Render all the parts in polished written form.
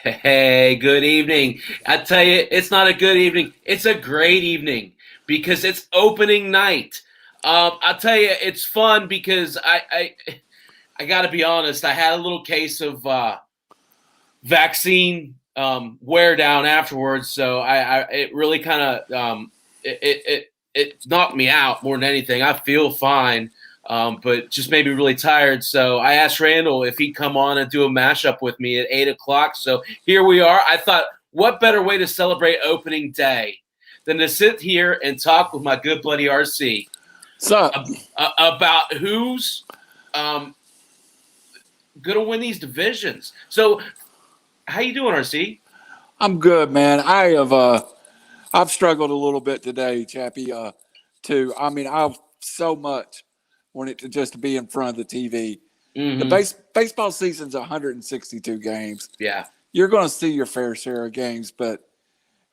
Hey, good evening. I tell you, it's not a good evening. It's a great evening because it's opening night. I'll tell you, it's fun because I got to be honest. I had a little case of vaccine wear down afterwards, so I it really kind of it knocked me out more than anything. I feel fine, but just made me really tired. So I asked Randall if he'd come on and do a mashup with me at 8 o'clock. So here we are. I thought, what better way to celebrate opening day than to sit here and talk with my good buddy RC about who's going to win these divisions. So how you doing, RC? I'm good, man. I've struggled a little bit today, Chappy, too. I mean, I've so much wanted to just be in front of the TV. Mm-hmm. The baseball season's 162 games. Yeah. You're going to see your fair share of games, but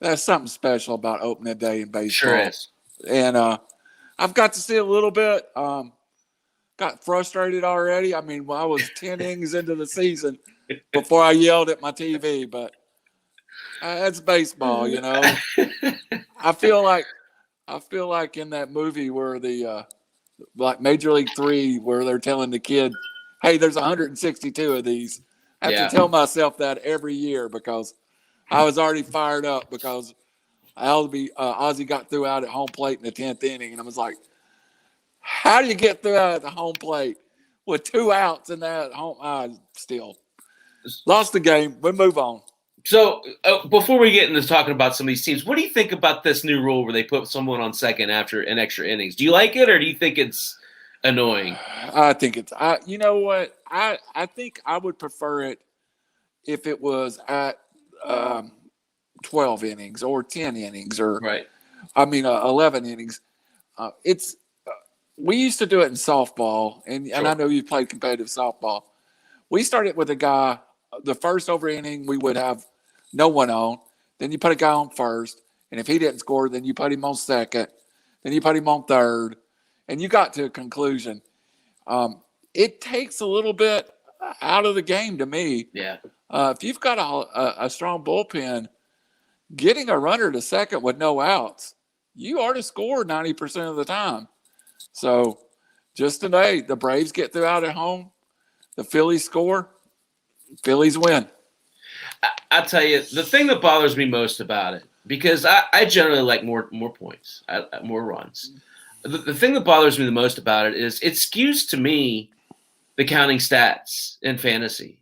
that's something special about opening day in baseball. Sure is. And I've got to see a little bit. Got frustrated already. I mean, I was 10 innings into the season before I yelled at my TV, but that's baseball, you know. I feel like in that movie where the like Major League 3, where they're telling the kid, "Hey, there's 162 of these." I have to tell myself that every year because I was already fired up because Ozzie got through out at home plate in the 10th inning, and I was like, "How do you get through out at the home plate with 2 outs in that home?" I still lost the game. We move on. So before we get into talking about some of these teams, what do you think about this new rule where they put someone on second after an extra innings? Do you like it, or do you think it's annoying? I think it's you know what? I think I would prefer it if it was at 12 innings or 10 innings or right. 11 innings. It's we used to do it in softball, and I know you played competitive softball. We started with a guy. The first over inning, we would have no one on. Then you put a guy on first, and if he didn't score, then you put him on second. Then you put him on third, and you got to a conclusion. It takes a little bit out of the game to me. Yeah. If you've got a strong bullpen, getting a runner to second with no outs, you are to score 90% of the time. So just today, the Braves get through out at home. The Phillies score. Phillies win. I'll tell you, the thing that bothers me most about it, because I generally like more points, more runs. The thing that bothers me the most about it is it skews to me the counting stats in fantasy.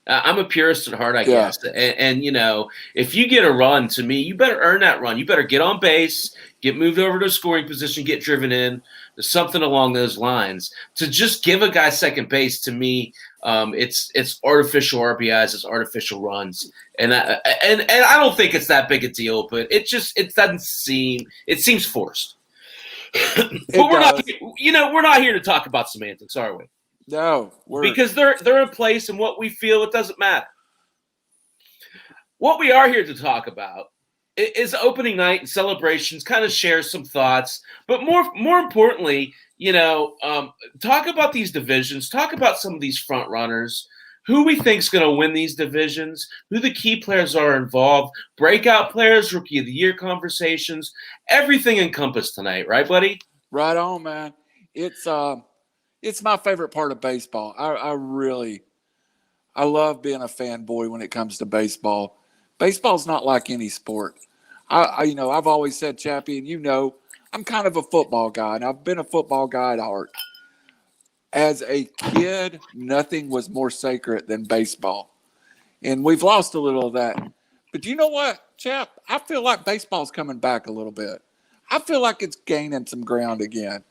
I'm a purist at heart, I guess. And, you know, if you get a run, to me, you better earn that run. You better get on base, get moved over to a scoring position, get driven in. There's something along those lines. To just give a guy second base, to me, it's artificial RBIs, it's artificial runs. And I don't think it's that big a deal, but it seems forced. But we're not here to talk about semantics, are we? No, because they're in place, and what we feel, it doesn't matter. What we are here to talk about is opening night and celebrations. Kind of share some thoughts, but more importantly, talk about these divisions. Talk about some of these front runners, who we think is going to win these divisions, who the key players are involved, breakout players, rookie of the year conversations, everything encompassed tonight, right, buddy? Right on, man. It's my favorite part of baseball. I love being a fanboy when it comes to baseball. Baseball's not like any sport. I've always said, Chappy, and I'm kind of a football guy, and I've been a football guy at heart. As a kid, nothing was more sacred than baseball. And we've lost a little of that. But you know what, Chap? I feel like baseball's coming back a little bit. I feel like it's gaining some ground again.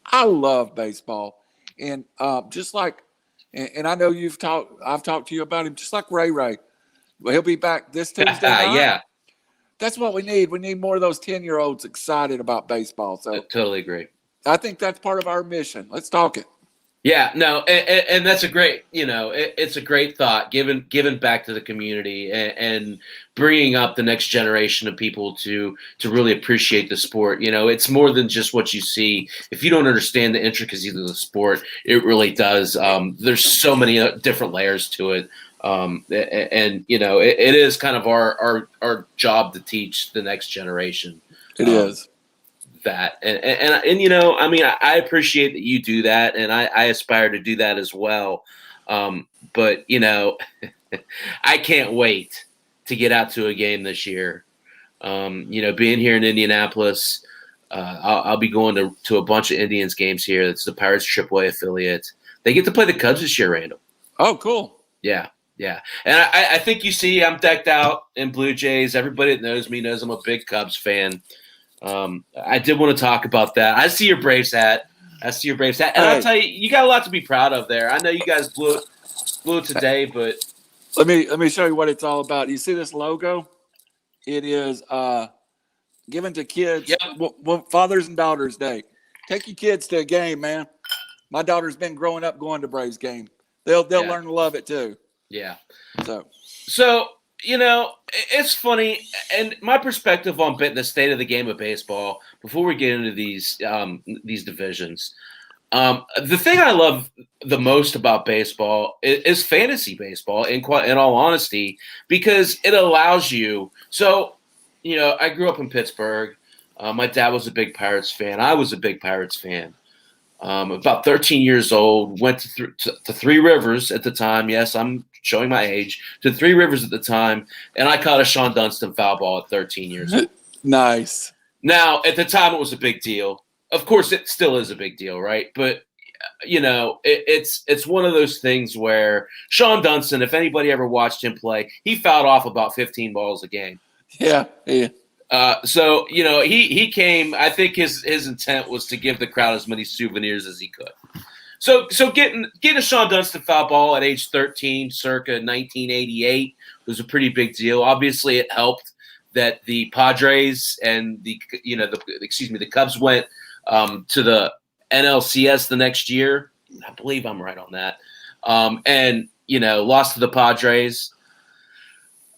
I love baseball. And just like, and I know I've talked to you about him, just like Ray. Well, he'll be back this Tuesday night. Yeah. That's what we need. We need more of those 10-year-olds excited about baseball. So I totally agree. I think that's part of our mission. Let's talk it. Yeah, no, and that's a great, it's a great thought, giving back to the community and bringing up the next generation of people to really appreciate the sport. It's more than just what you see. If you don't understand the intricacies of the sport, it really does. There's so many different layers to it. And you know, it is kind of our job to teach the next generation. It is that, and you know, I mean, I appreciate that you do that, and I aspire to do that as well. But you know, I can't wait to get out to a game this year. You know, being here in Indianapolis, I'll be going to a bunch of Indians games here. It's the Pirates AAA affiliate. They get to play the Cubs this year, Randall. Oh, cool. Yeah. Yeah. And I think you see I'm decked out in Blue Jays. Everybody that knows me knows I'm a big Cubs fan. I did want to talk about that. I see your Braves hat. And I'll tell you, you got a lot to be proud of there. I know you guys blew it today, but let me show you what it's all about. You see this logo? It is given to kids. Yep. Fathers and Daughters Day. Take your kids to a game, man. My daughter's been growing up going to Braves game. They'll learn to love it too. Yeah. So you know, it's funny, and my perspective on the state of the game of baseball before we get into these divisions. The thing I love the most about baseball is fantasy baseball, in all honesty, because it allows you. So, you know, I grew up in Pittsburgh. My dad was a big Pirates fan. I was a big Pirates fan. About 13 years old, went to Three Rivers at the time. Yes, I'm showing my age. To Three Rivers at the time, and I caught a Sean Dunston foul ball at 13 years old. Nice. Now, at the time, it was a big deal. Of course, it still is a big deal, right? But you know, it's one of those things where Sean Dunston, if anybody ever watched him play, he fouled off about 15 balls a game. Yeah. So, you know, he came, I think his intent was to give the crowd as many souvenirs as he could. So getting a Sean Dunston foul ball at age 13, circa 1988, was a pretty big deal. Obviously, it helped that the Padres and the Cubs went to the NLCS the next year. I believe I'm right on that. And, you know, lost to the Padres.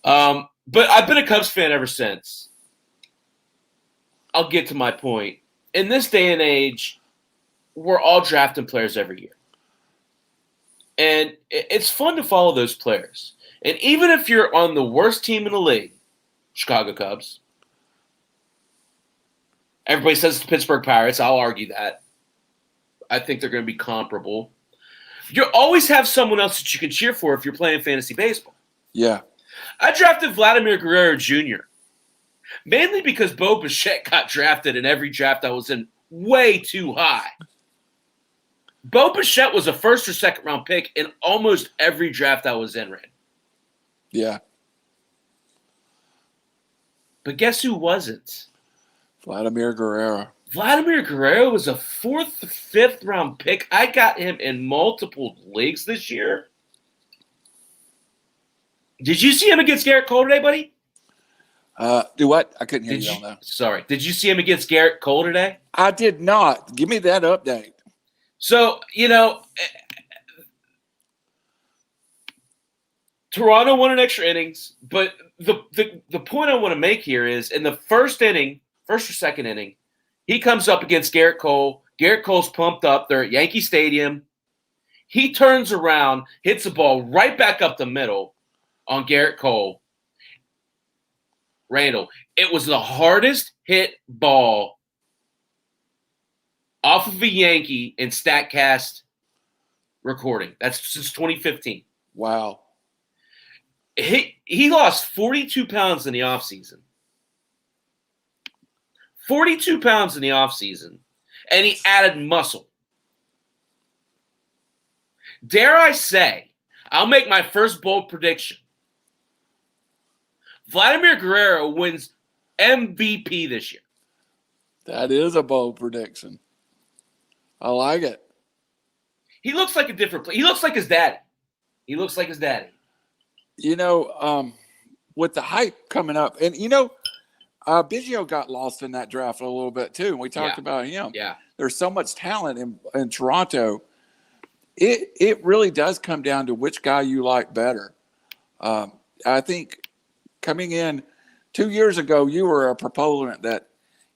But I've been a Cubs fan ever since. I'll get to my point. In this day and age, we're all drafting players every year. And it's fun to follow those players. And even if you're on the worst team in the league, Chicago Cubs, everybody says the Pittsburgh Pirates. I'll argue that. I think they're going to be comparable. You always have someone else that you can cheer for if you're playing fantasy baseball. Yeah. I drafted Vladimir Guerrero Jr., mainly because Bo Bichette got drafted in every draft I was in way too high. Bo Bichette was a first or second round pick in almost every draft I was in, Rand. Yeah. But guess who wasn't? Vladimir Guerrero. Vladimir Guerrero was a fourth, fifth round pick. I got him in multiple leagues this year. Did you see him against Garrett Cole today, buddy? Do what? I couldn't hear you on that. Sorry. Did you see him against Garrett Cole today? I did not. Give me that update. So, you know, Toronto won an extra innings, but the point I want to make here is in the first or second inning, he comes up against Garrett Cole. Garrett Cole's pumped up. They're at Yankee Stadium. He turns around, hits the ball right back up the middle on Garrett Cole. Randall, it was the hardest hit ball off of a Yankee in StatCast recording. That's since 2015. Wow. He lost 42 pounds in the offseason. 42 pounds in the offseason, and he added muscle. Dare I say, I'll make my first bold prediction. Vladimir Guerrero wins MVP this year. That is a bold prediction. I like it. He looks like a different player. He looks like his daddy. You know, with the hype coming up, and you know, Biggio got lost in that draft a little bit too. And we talked about him. Yeah. There's so much talent in Toronto. It really does come down to which guy you like better. I think coming in 2 years ago, you were a proponent that,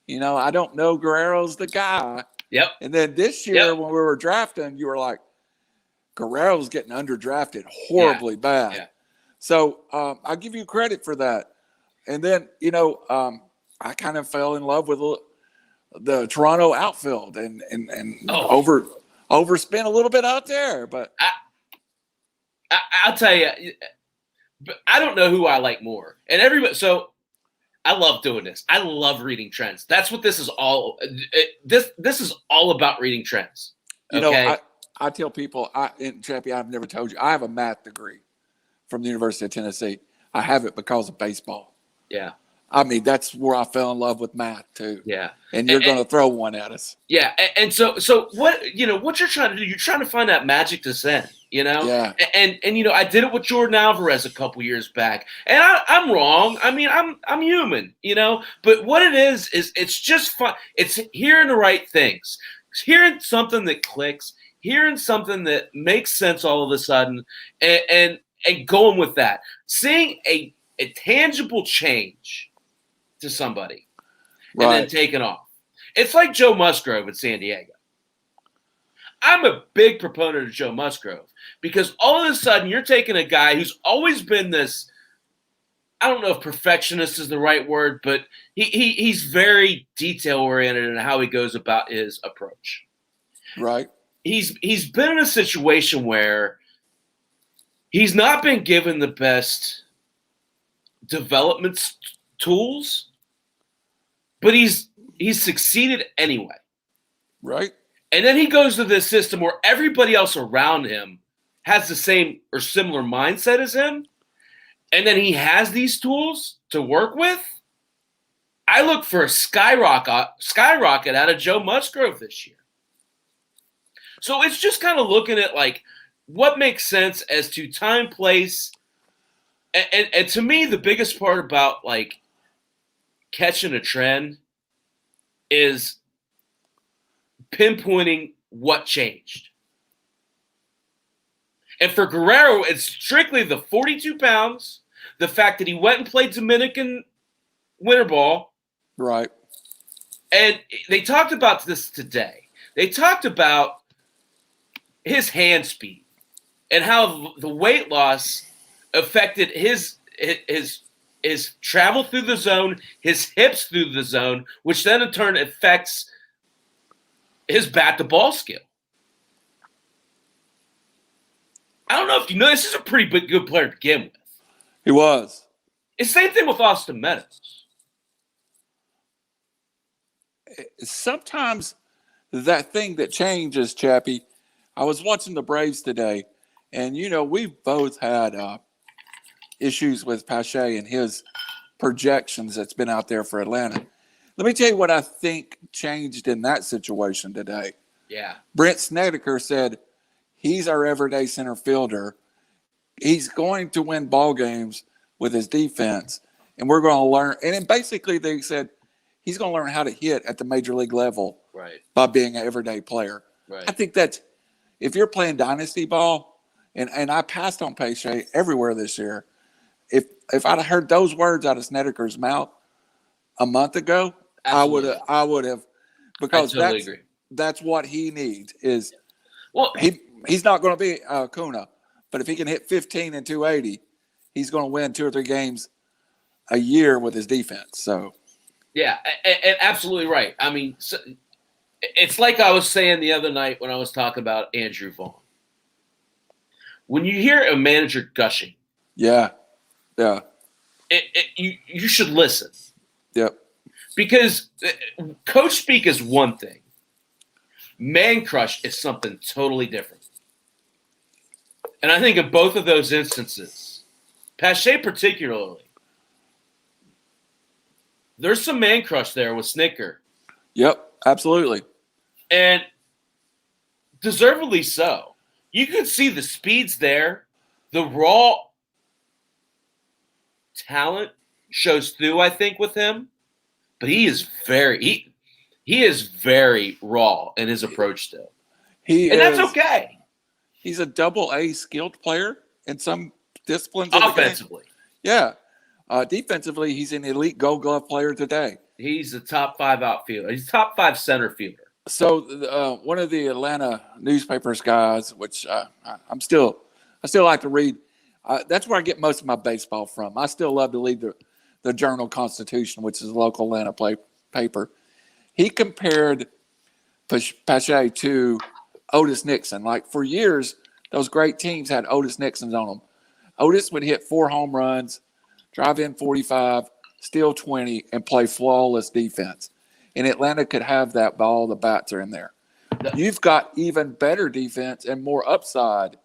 you know, I don't know Guerrero's the guy. Yep. And then this year when we were drafting, you were like, Guerrero's getting underdrafted horribly bad. Yeah. So I give you credit for that. And then, I kind of fell in love with the Toronto outfield and overspent a little bit out there. But I'll tell you, but I don't know who I like more. And everybody, so I love doing this. I love reading trends. That's what this is all. This is all about reading trends. Okay? I tell people, Chappy, I've never told you, I have a math degree from the University of Tennessee. I have it because of baseball. Yeah. I mean, that's where I fell in love with math too. Yeah. And you're going to throw one at us. Yeah. And so what you're trying to do, you're trying to find that magic to send, Yeah. And I did it with Jordan Alvarez a couple years back, and I'm wrong. I mean, I'm human, but what it is it's just fun. It's hearing the right things, hearing something that clicks, hearing something that makes sense all of a sudden, and going with that, seeing a tangible change to somebody, and then taking off. It's like Joe Musgrove in San Diego. I'm a big proponent of Joe Musgrove because all of a sudden you're taking a guy who's always been this, I don't know if perfectionist is the right word, but he's very detail-oriented in how he goes about his approach. Right. He's been in a situation where he's not been given the best development tools, but he's succeeded anyway. Right. And then he goes to this system where everybody else around him has the same or similar mindset as him. And then he has these tools to work with. I look for a skyrocket out of Joe Musgrove this year. So it's just kind of looking at like what makes sense as to time, place. And to me, the biggest part about like catching a trend is pinpointing what changed. And for Guerrero, it's strictly the 42 pounds, the fact that he went and played Dominican winter ball. Right. And they talked about this today. They talked about his hand speed and how the weight loss affected his travel through the zone, his hips through the zone, which then in turn affects his bat-to-ball skill. I don't know if you know, this is a pretty good player to begin with. He was. It's the same thing with Austin Meadows. Sometimes that thing that changes, Chappie, I was watching the Braves today, and, we've both had issues with Pache and his projections that's been out there for Atlanta. Let me tell you what I think changed in that situation today. Yeah. Brent Snedeker said he's our everyday center fielder. He's going to win ball games with his defense, and we're going to learn. And then basically they said he's going to learn how to hit at the major league level by being an everyday player. Right. I think that's if you're playing dynasty ball, and I passed on Pache everywhere this year. If I'd have heard those words out of Snedeker's mouth a month ago, Absolutely. I would have, because I totally agree. That's what he needs is. Well, he's not going to be Kuna, but if he can hit 15 and 280, he's going to win 2 or 3 games a year with his defense. So, yeah, and absolutely right. I mean, it's like I was saying the other night when I was talking about Andrew Vaughn. When you hear a manager gushing, yeah, you should listen. Yep. Because coach speak is one thing. Man crush is something totally different. And I think in both of those instances, Pache particularly, there's some man crush there with Snicker. Yep, absolutely. And deservedly so. You can see the speeds there. The raw talent shows through, I think, with him. But he is very raw in his approach still. That's okay. He's a double-A skilled player in some disciplines. Offensively. Yeah. Defensively, he's an elite Gold Glove player today. He's a top 5 outfielder. He's top 5 center fielder. So one of the Atlanta newspapers guys, which I still like to read, That's where I get most of my baseball from. I still love to read the Journal-Constitution, which is a local Atlanta paper. He compared Pache to Otis Nixon. Like for years, those great teams had Otis Nixons on them. Otis would hit 4 home runs, drive in 45, steal 20, and play flawless defense. And Atlanta could have that by all the bats are in there. You've got even better defense and more upside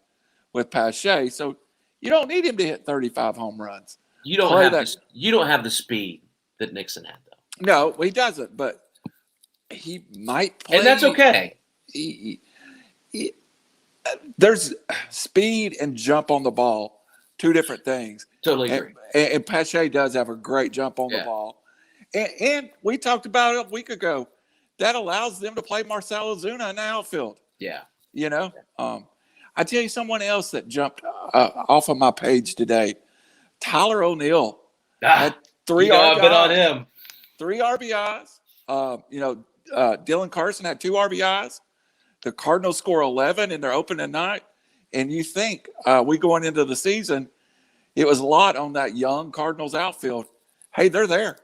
with Pache, so you don't need him to hit 35 home runs. You don't have the speed that Nixon had, though. No, he doesn't, but he might play. And that's okay. There's speed and jump on the ball, 2 different things. Totally agree. And Pache does have a great jump on the ball. And we talked about it a week ago. That allows them to play Marcell Ozuna in the outfield. Yeah. You know? I tell you someone else that jumped off of my page today. Tyler O'Neill had 3 RBIs. A bit on him. 3 RBIs. Dylan Carson had 2 RBIs. The Cardinals score 11 in their opening night. And you think we going into the season, it was a lot on that young Cardinals outfield. Hey, they're there.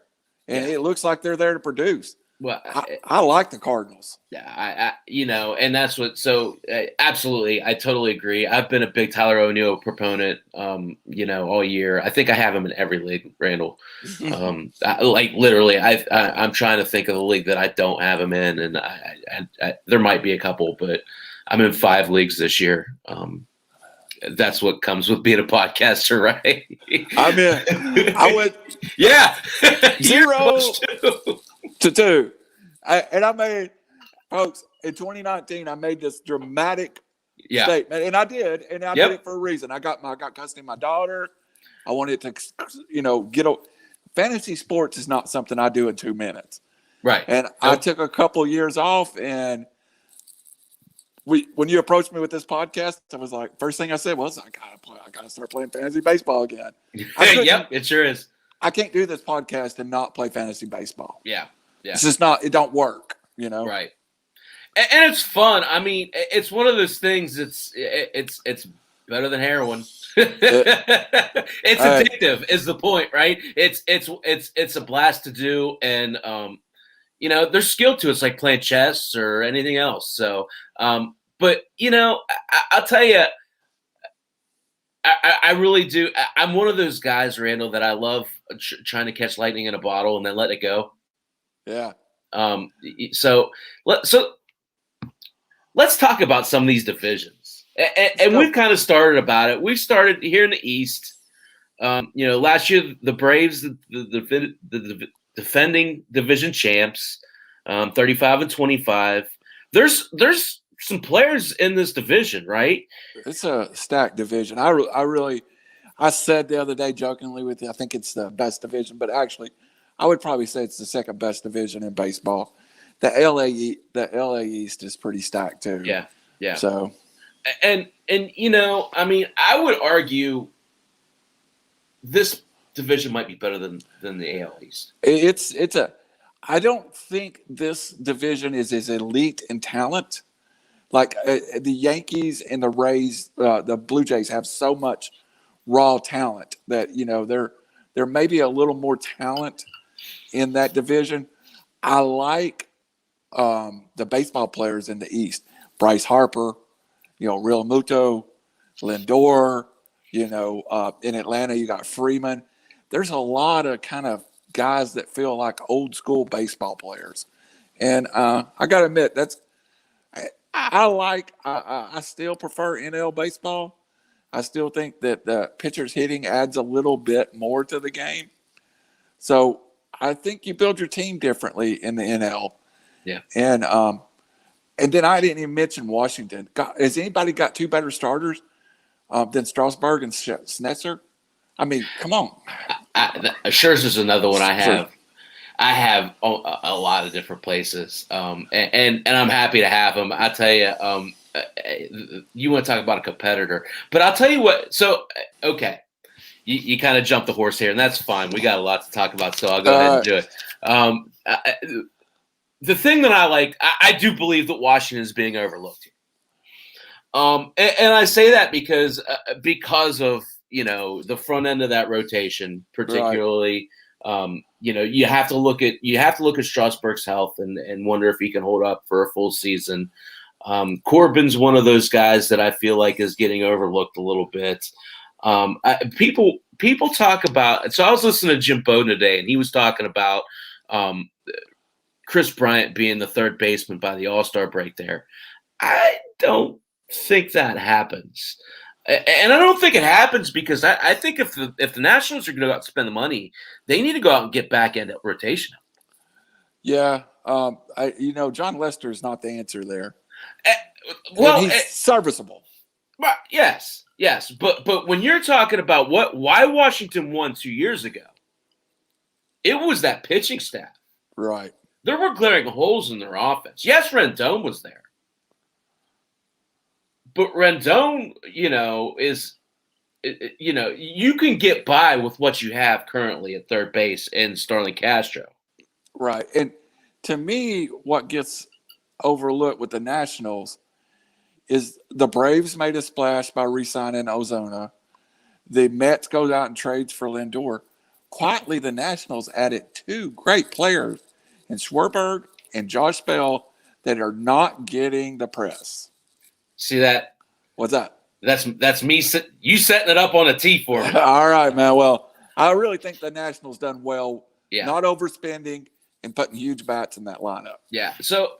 And it looks like they're there to produce. Well, I like the Cardinals. Yeah, and that's what. So, absolutely, I totally agree. I've been a big Tyler O'Neill proponent, all year. I think I have him in every league, Randall. Literally, I'm trying to think of the league that I don't have him in, and I there might be a couple, but I'm in 5 leagues this year. That's what comes with being a podcaster, right? I'm in. I went 0 to 2. I made, folks, in 2019, I made this dramatic statement, and I did, and I did it for a reason. I got custody of my daughter. I wanted to, fantasy sports is not something I do in 2 minutes. Right. And I took a couple years off, and when you approached me with this podcast, I was like, first thing I said was, I gotta start playing fantasy baseball again. Yep, it sure is. I can't do this podcast and not play fantasy baseball. Yeah. It's just not. It don't work. Right. And it's fun. I mean, it's one of those things. It's better than heroin. It's addictive. Is the point, right? It's a blast to do, and there's skill to it. It's like playing chess or anything else. So, but I'll tell you, I really do. I'm one of those guys, Randall, that I love trying to catch lightning in a bottle and then let it go. Yeah. So let's talk about some of these divisions, and we've kind of started about it. We've started here in the East. Last year the Braves, the defending division champs, 35-25. There's some players in this division, right? It's a stacked division. I said the other day jokingly with you, I think it's the best division, but actually I would probably say it's the second best division in baseball. The LA East is pretty stacked too. Yeah. Yeah. So, and I mean, I would argue this division might be better than the AL East. I don't think this division is as elite in talent. Like the Yankees and the Rays, the Blue Jays have so much raw talent that there may be a little more talent in that division. I like the baseball players in the East. Bryce Harper, Real Muto, Lindor. In Atlanta you got Freeman. There's a lot of kind of guys that feel like old school baseball players, and I gotta admit I still prefer NL baseball. I still think that the pitcher's hitting adds a little bit more to the game. So I think you build your team differently in the NL. Yeah. And then I didn't even mention Washington. Has anybody got 2 better starters than Strasburg and Snetzer? I mean, come on. Scherzer's another one I have. Sure. I have a lot of different places, and I'm happy to have him. I tell you, you want to talk about a competitor, but I'll tell you what. So, okay, you kind of jumped the horse here, and that's fine. We got a lot to talk about, so I'll go ahead and do it. The thing that I like, I do believe that Washington is being overlooked here. And I say that because of the front end of that rotation, particularly. Right. You have to look at Strasburg's health and wonder if he can hold up for a full season. Corbin's one of those guys that I feel like is getting overlooked a little bit. People talk about. So I was listening to Jim Bowden today, and he was talking about Chris Bryant being the third baseman by the All-Star break there. I don't think that happens. And I don't think it happens because I think if the Nationals are going to go out and spend the money, they need to go out and get back end rotation. Yeah. John Lester is not the answer there. Well, and he's serviceable. Yes. But when you're talking about why Washington won 2 years ago, it was that pitching staff. Right. There were glaring holes in their offense. Yes, Rendon was there. But Rendon, you can get by with what you have currently at third base in Starlin Castro. Right. And to me, what gets overlooked with the Nationals is the Braves made a splash by re-signing Ozuna. The Mets goes out and trades for Lindor. Quietly, the Nationals added two great players in Schwarber and Josh Bell that are not getting the press. See that? What's that? That's me. You setting it up on a tee for me. All right, man. Well, I really think the Nationals done well, not overspending and putting huge bats in that lineup. Yeah. So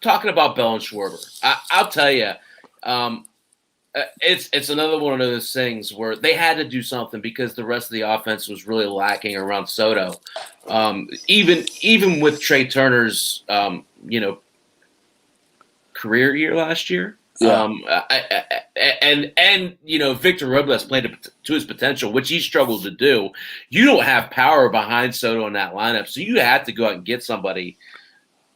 talking about Bell and Schwarber, I'll tell you, it's another one of those things where they had to do something because the rest of the offense was really lacking around Soto. Even with Trey Turner's career year last year. Yeah. And Victor Robles played to his potential, which he struggled to do. You don't have power behind Soto in that lineup, so you have to go out and get somebody.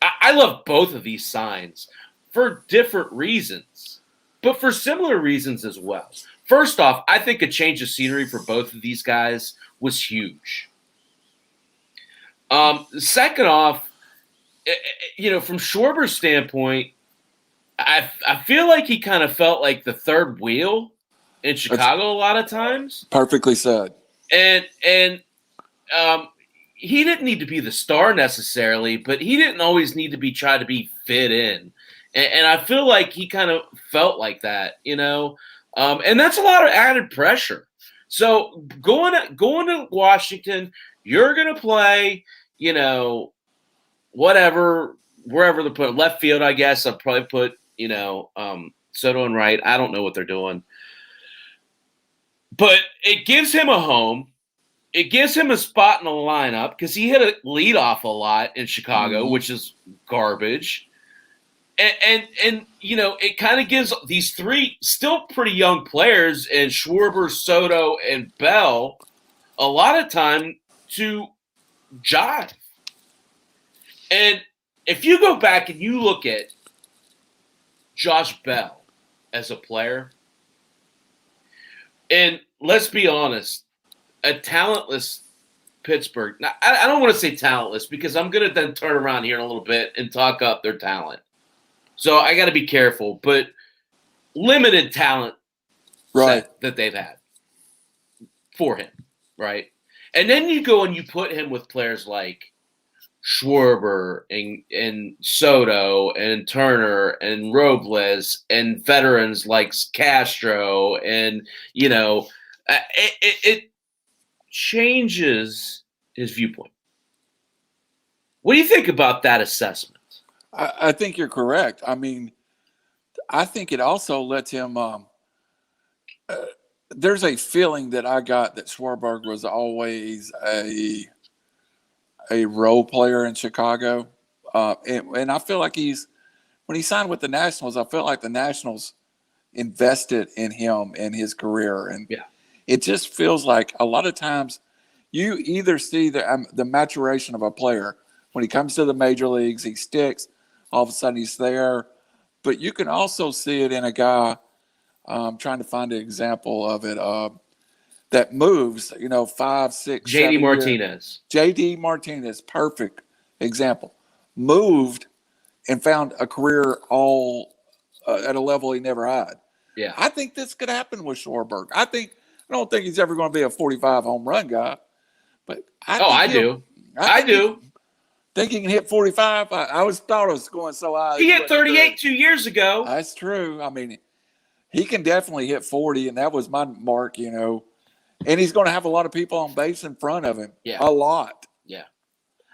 I love both of these signs for different reasons, but for similar reasons as well. First off, I think a change of scenery for both of these guys was huge. Second off, from Schwarber's standpoint, I feel like he kind of felt like the third wheel in Chicago a lot of times. Perfectly said. And he didn't need to be the star necessarily, but he didn't always need to try to be fit in. And I feel like he kind of felt like that, and that's a lot of added pressure. So going to Washington, you're going to play, wherever they put left field, I guess. I'll probably put, Soto and right. I don't know what they're doing. But it gives him a home. It gives him a spot in the lineup because he hit a leadoff a lot in Chicago, which is garbage. And it kind of gives these three still pretty young players in Schwarber, Soto, and Bell a lot of time to jive. And if you go back and you look at Josh Bell as a player, and let's be honest, a talentless Pittsburgh. Now, I don't want to say talentless because I'm going to then turn around here in a little bit and talk up their talent. So I got to be careful, but limited talent set that they've had for him, right? And then you go and you put him with players like Schwarber and Soto and Turner and Robles and veterans like Castro, and it changes his viewpoint. What do you think about that assessment? I think you're correct. I mean, I think it also lets him there's a feeling that I got that Schwarber was always a role player in Chicago. And I feel like when he signed with the Nationals, I felt like the Nationals invested in him and his career. And it just feels like a lot of times you either see the maturation of a player. When he comes to the major leagues, he sticks. All of a sudden he's there. But you can also see it in a guy, trying to find an example of it, that moves, 5, 6, JD Martinez. JD Martinez, perfect example. Moved and found a career all at a level he never had. Yeah. I think this could happen with Schwarber. I think I don't think he's ever going to be a 45 home run guy. But I do. I do. Think he can hit 45. I always thought it was going so high. He hit 38 2 years ago. That's true. I mean, he can definitely hit 40, and that was my mark, you know. And he's going to have a lot of people on base in front of him. Yeah. A lot. Yeah.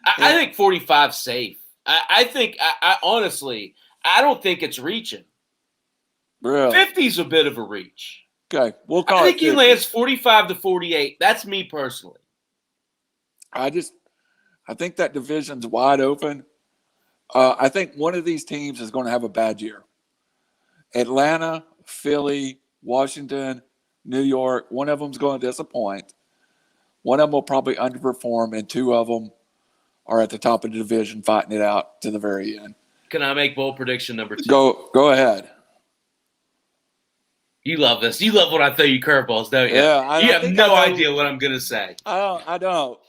I think 45 safe. I think, I honestly, I don't think it's reaching. Really? 50's a bit of a reach. Okay. We'll call it I think 50. he lands 45 to 48. That's me personally. I think that division's wide open. I think one of these teams is going to have a bad year. Atlanta, Philly, Washington, New York, one of them's going to disappoint. One of them will probably underperform, and two of them are at the top of the division fighting it out to the very end. Can I make bold prediction number 2? Go ahead. You love this. You love when I throw you curveballs, don't you? Yeah. You have no idea what I'm going to say. I don't.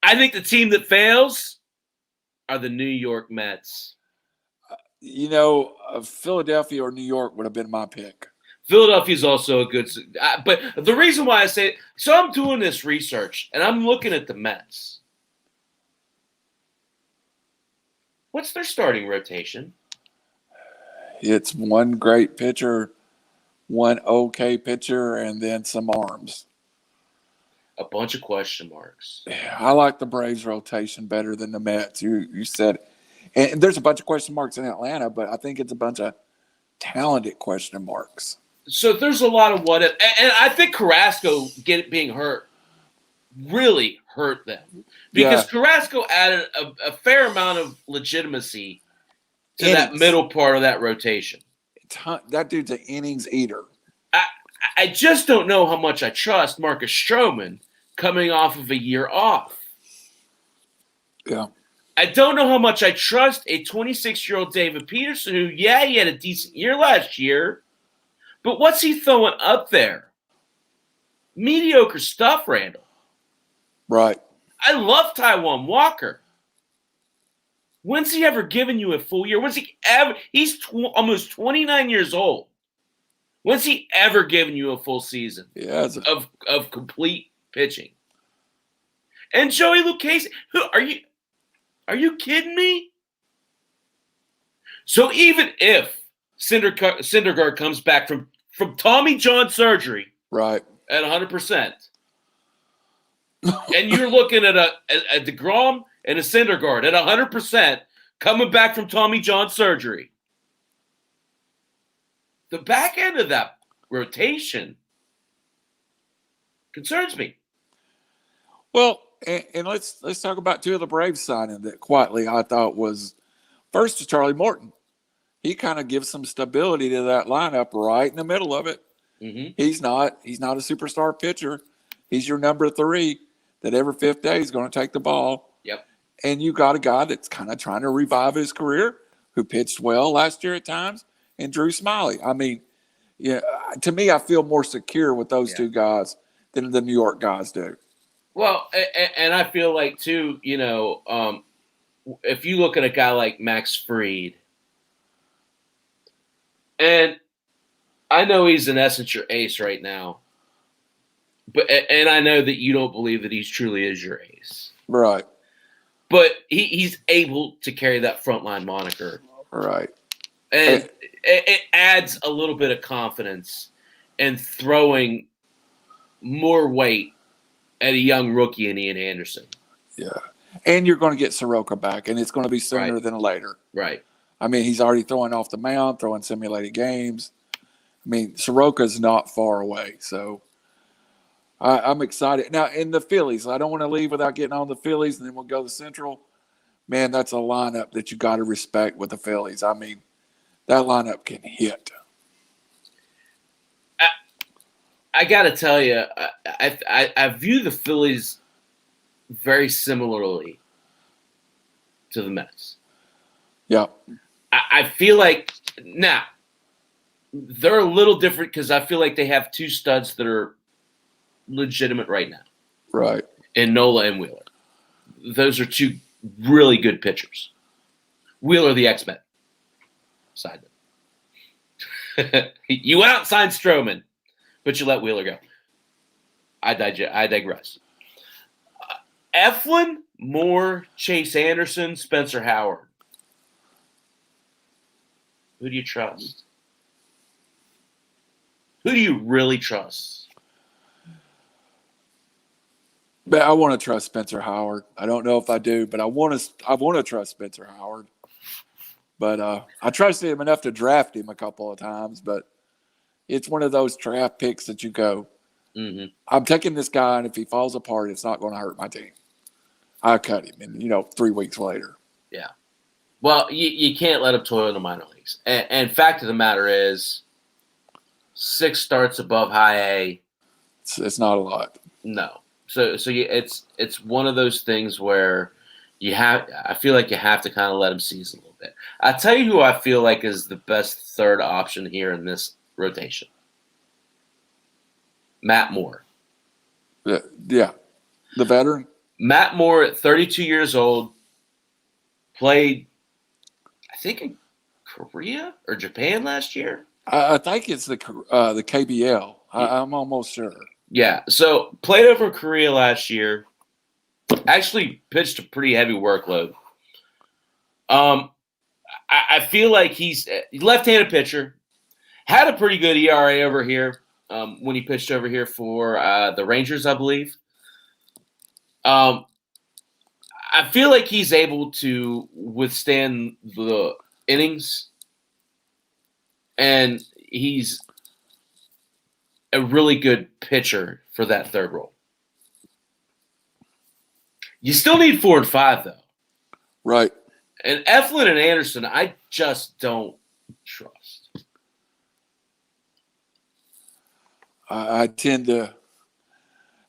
I think the team that fails are the New York Mets. You know, Philadelphia or New York would have been my pick. Philadelphia's also a good – but the reason why I say – so I'm doing this research, and I'm looking at the Mets. What's their starting rotation? It's one great pitcher, one okay pitcher, and then some arms. A bunch of question marks. I like the Braves rotation better than the Mets. You said – and there's a bunch of question marks in Atlanta, but I think it's a bunch of talented question marks. So there's a lot of what if, and I think Carrasco being hurt really hurt them because Carrasco added a fair amount of legitimacy to that middle part of that rotation. That dude's an innings eater. I just don't know how much I trust Marcus Stroman coming off of a year off. Yeah. I don't know how much I trust a 26-year-old David Peterson who, he had a decent year last year, but what's he throwing up there? Mediocre stuff, Randall. Right. I love Taijuan Walker. When's he ever given you a full year? When's he ever? He's almost 29 years old. When's he ever given you a full season of complete pitching? And Joey Lucchesi, who are you kidding me? So even if Syndergaard comes back from Tommy John surgery, right, at 100%, and you're looking at a DeGrom and a Syndergaard at 100% coming back from Tommy John surgery, the back end of that rotation concerns me. Well, and let's talk about two of the Braves signing that quietly I thought was first is Charlie Morton. He kind of gives some stability to that lineup right in the middle of it. Mm-hmm. He's not a superstar pitcher. He's your number 3 that every fifth day is going to take the ball. Yep. And you got a guy that's kind of trying to revive his career, who pitched well last year at times, and Drew Smiley. I mean, to me, I feel more secure with those two guys than the New York guys do. Well, and I feel like, too, if you look at a guy like Max Fried, and I know he's in essence your ace right now, and I know that you don't believe that he's truly is your ace. Right. But he's able to carry that frontline moniker. Right. And it adds a little bit of confidence in throwing more weight at a young rookie in Ian Anderson. Yeah. And you're going to get Soroka back, and it's going to be sooner than later. Right. I mean, he's already throwing off the mound, throwing simulated games. I mean, Soroka's not far away, so I'm excited. Now, in the Phillies, I don't want to leave without getting on the Phillies, and then we'll go to Central. Man, that's a lineup that you got to respect with the Phillies. I mean, that lineup can hit. I got to tell you, I view the Phillies very similarly to the Mets. Yeah. I feel like now they're a little different because I feel like they have two studs that are legitimate right now. Right. And Nola and Wheeler. Those are two really good pitchers. Wheeler, the X-Men. Side note. You went out and signed Stroman, but you let Wheeler go. I digress. Eflin, Moore, Chase Anderson, Spencer Howard. Who do you trust? Who do you really trust? But I want to trust Spencer Howard. I don't know if I do, but I want to trust Spencer Howard. But I trusted him enough to draft him a couple of times. But it's one of those draft picks that you go, I'm taking this guy, and if he falls apart, it's not going to hurt my team. I cut him, and 3 weeks later. Yeah. Well, you can't let him toil in the minor leagues. And fact of the matter is, 6 starts above high A. It's not a lot. No. It's one of those things where I feel like you have to kind of let him season a little bit. I tell you who I feel like is the best third option here in this rotation. Matt Moore. Yeah. The veteran. Matt Moore at 32 years old played, I think, in Korea or Japan last year. I think it's the KBL. I'm almost sure. Yeah, so played over in Korea last year. Actually pitched a pretty heavy workload. I feel like he's a left-handed pitcher. Had a pretty good ERA over here when he pitched over here for the Rangers, I believe. I feel like he's able to withstand the innings, and he's a really good pitcher for that third role. You still need 4 and 5, though. Right. And Eflin and Anderson, I just don't trust. I tend to.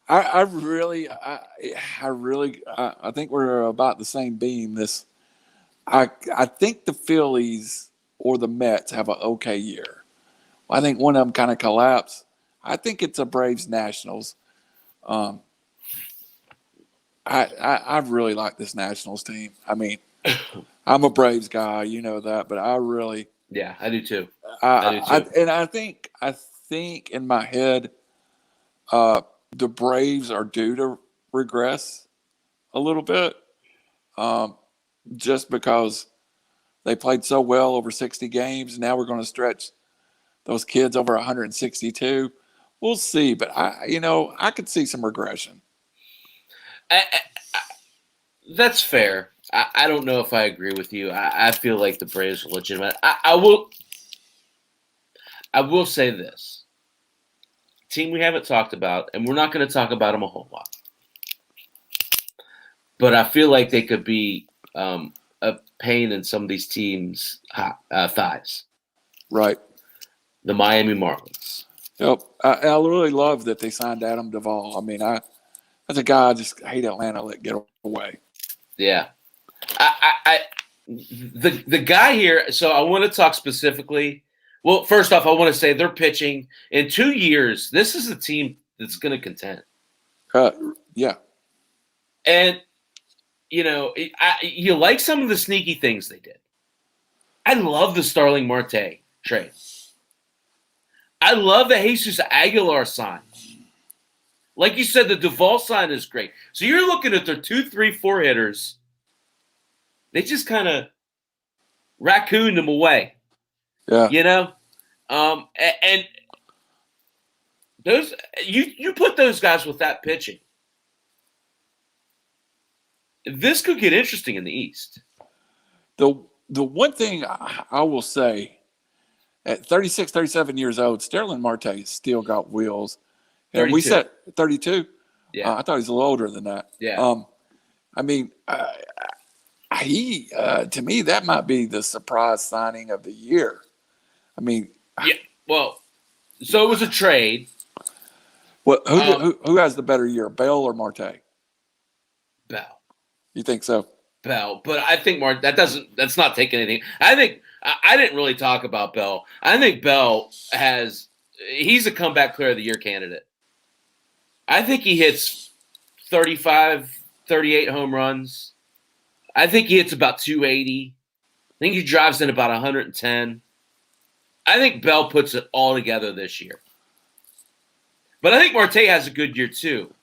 I think we're about the same beam. I think the Phillies or the Mets have an okay year. I think one of them kind of collapsed. I think it's a Braves Nationals. I really like this Nationals team. I mean, I'm a Braves guy, you know that, but I really. Yeah, I do too. I think in my head, the Braves are due to regress a little bit, just because they played so well over 60 games. Now we're going to stretch those kids over 162. We'll see, but I could see some regression. That's fair. I don't know if I agree with you. I feel like the Braves are legitimate. I will say this. Team we haven't talked about, and we're not going to talk about them a whole lot. But I feel like they could be a pain in some of these teams' thighs. Right. The Miami Marlins. Yep. I really love that they signed Adam Duvall. I mean, as a guy, I just hate Atlanta let get away. Yeah. The guy here, so I want to talk specifically. Well, first off, I want to say they're pitching in 2 years. This is a team that's going to contend. Yeah. And, you like some of the sneaky things they did. I love the Starling Marte trade. I love the Jesus Aguilar sign. Like you said, the Duvall sign is great. So you're looking at their 2, 3, 4 hitters. They just kind of raccooned them away. Yeah. And those you put those guys with that pitching. This could get interesting in the East. The one thing I will say, at 36, 37 years old, Starling Marte still got wheels. And we said 32. Yeah, I thought he was a little older than that. Yeah. I mean, he to me that might be the surprise signing of the year. I mean, yeah. Well, so it was a trade. Well, who has the better year, Bell or Marte? Bell. You think so? Bell, but I think that's not taking anything. I think I didn't really talk about Bell. I think Bell he's a comeback player of the year candidate. I think he hits 35, 38 home runs. I think he hits about 280. I think he drives in about 110. I think Bell puts it all together this year. But I think Marte has a good year too.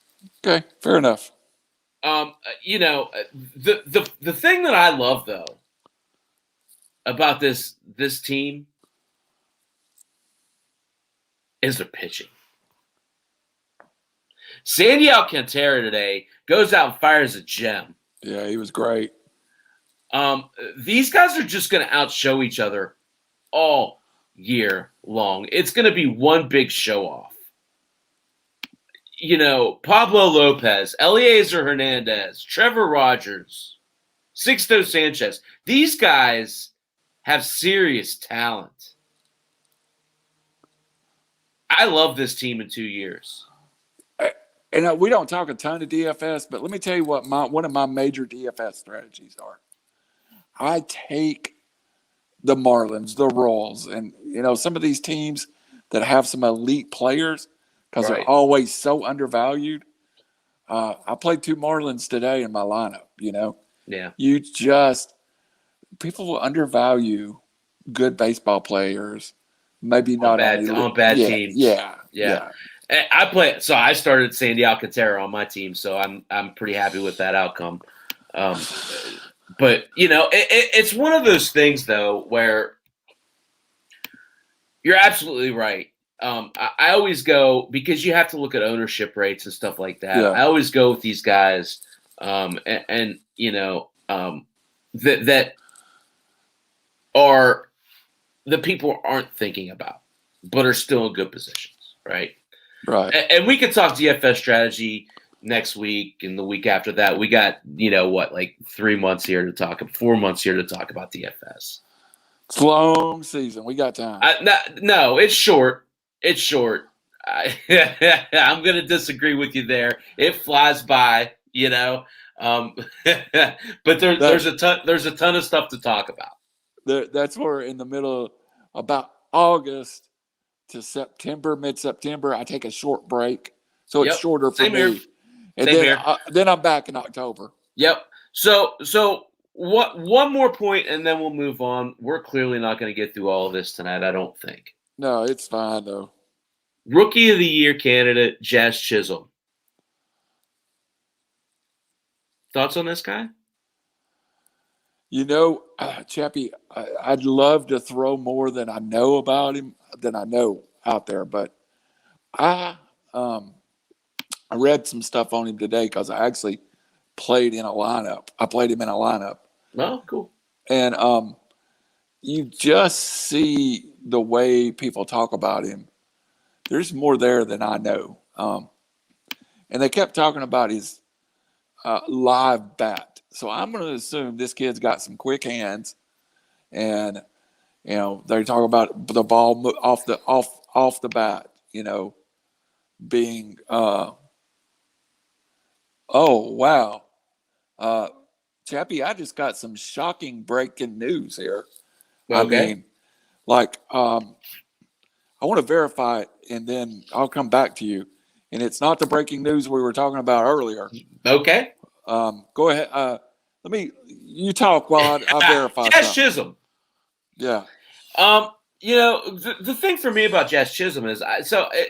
Okay, fair enough. The thing that I love though about this team is their pitching. Sandy Alcantara today goes out and fires a gem. Yeah, he was great. These guys are just going to outshow each other all year long. It's going to be one big show off. Pablo Lopez, Eliezer Hernandez, Trevor Rogers, Sixto Sanchez. These guys have serious talent. I love this team in 2 years. And we don't talk a ton of DFS, but let me tell you what one of my major DFS strategies are. I take the Marlins, the Royals, and some of these teams that have some elite players because they're always so undervalued. I played 2 Marlins today in my lineup. Yeah. People will undervalue good baseball players. Maybe not on bad teams. Yeah. I started Sandy Alcantara on my team, so I'm pretty happy with that outcome. But it's one of those things though where you're absolutely right. I always go because you have to look at ownership rates and stuff like that. Yeah. I always go with these guys, that are the people aren't thinking about, but are still in good positions, right? Right. And we could talk DFS strategy next week and the week after that. We got 4 months here to talk about DFS. It's a long season. We got time. No, it's short. It's short. I'm going to disagree with you there. It flies by, but there's a ton of stuff to talk about. That's where in the middle, about August to September, mid-September, I take a short break, so it's shorter for me. Here. And then I'm back in October. Yep. So one more point, and then we'll move on. We're clearly not going to get through all of this tonight, I don't think. No, it's fine though. Rookie of the Year candidate, Jazz Chisholm. Thoughts on this guy? Chappy, I'd love to throw more than I know about him, than I know out there. But I read some stuff on him today because I actually played in a lineup. I played him in a lineup. Oh, cool. And you just see the way people talk about him. There's more there than I know. And they kept talking about his live bat. So I'm going to assume this kid's got some quick hands, and they talk about the ball off the bat. Being oh wow, Chappy, I just got some shocking breaking news here. Okay. I want to verify it, and then I'll come back to you. And it's not the breaking news we were talking about earlier. Okay. Go ahead. You talk while I verify. Jazz Chisholm. Yeah. The thing for me about Jazz Chisholm is,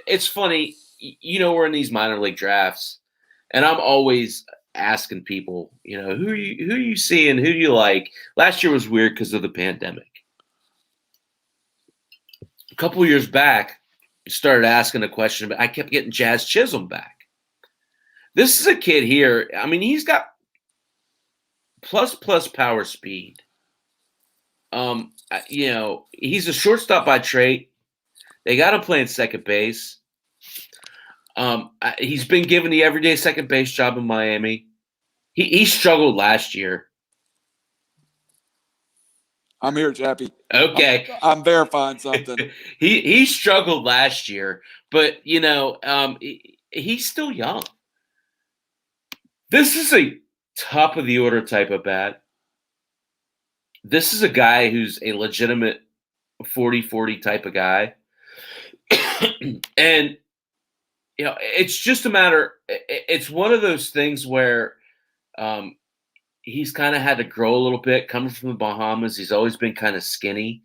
it's funny, we're in these minor league drafts, and I'm always asking people, who you seeing, who do you like? Last year was weird because of the pandemic. A couple of years back, I started asking a question, but I kept getting Jazz Chisholm back. This is a kid here. I mean, he's got plus power speed. He's a shortstop by trait. They got him playing second base. He's been given the everyday second base job in Miami. He struggled last year. I'm here, Chappy. Okay. I'm verifying something. He struggled last year, but he's still young. This is a top of the order type of bat. This is a guy who's a legitimate 40-40 type of guy. And it's just a matter, it's one of those things where he's kind of had to grow a little bit. Coming from the Bahamas, he's always been kind of skinny,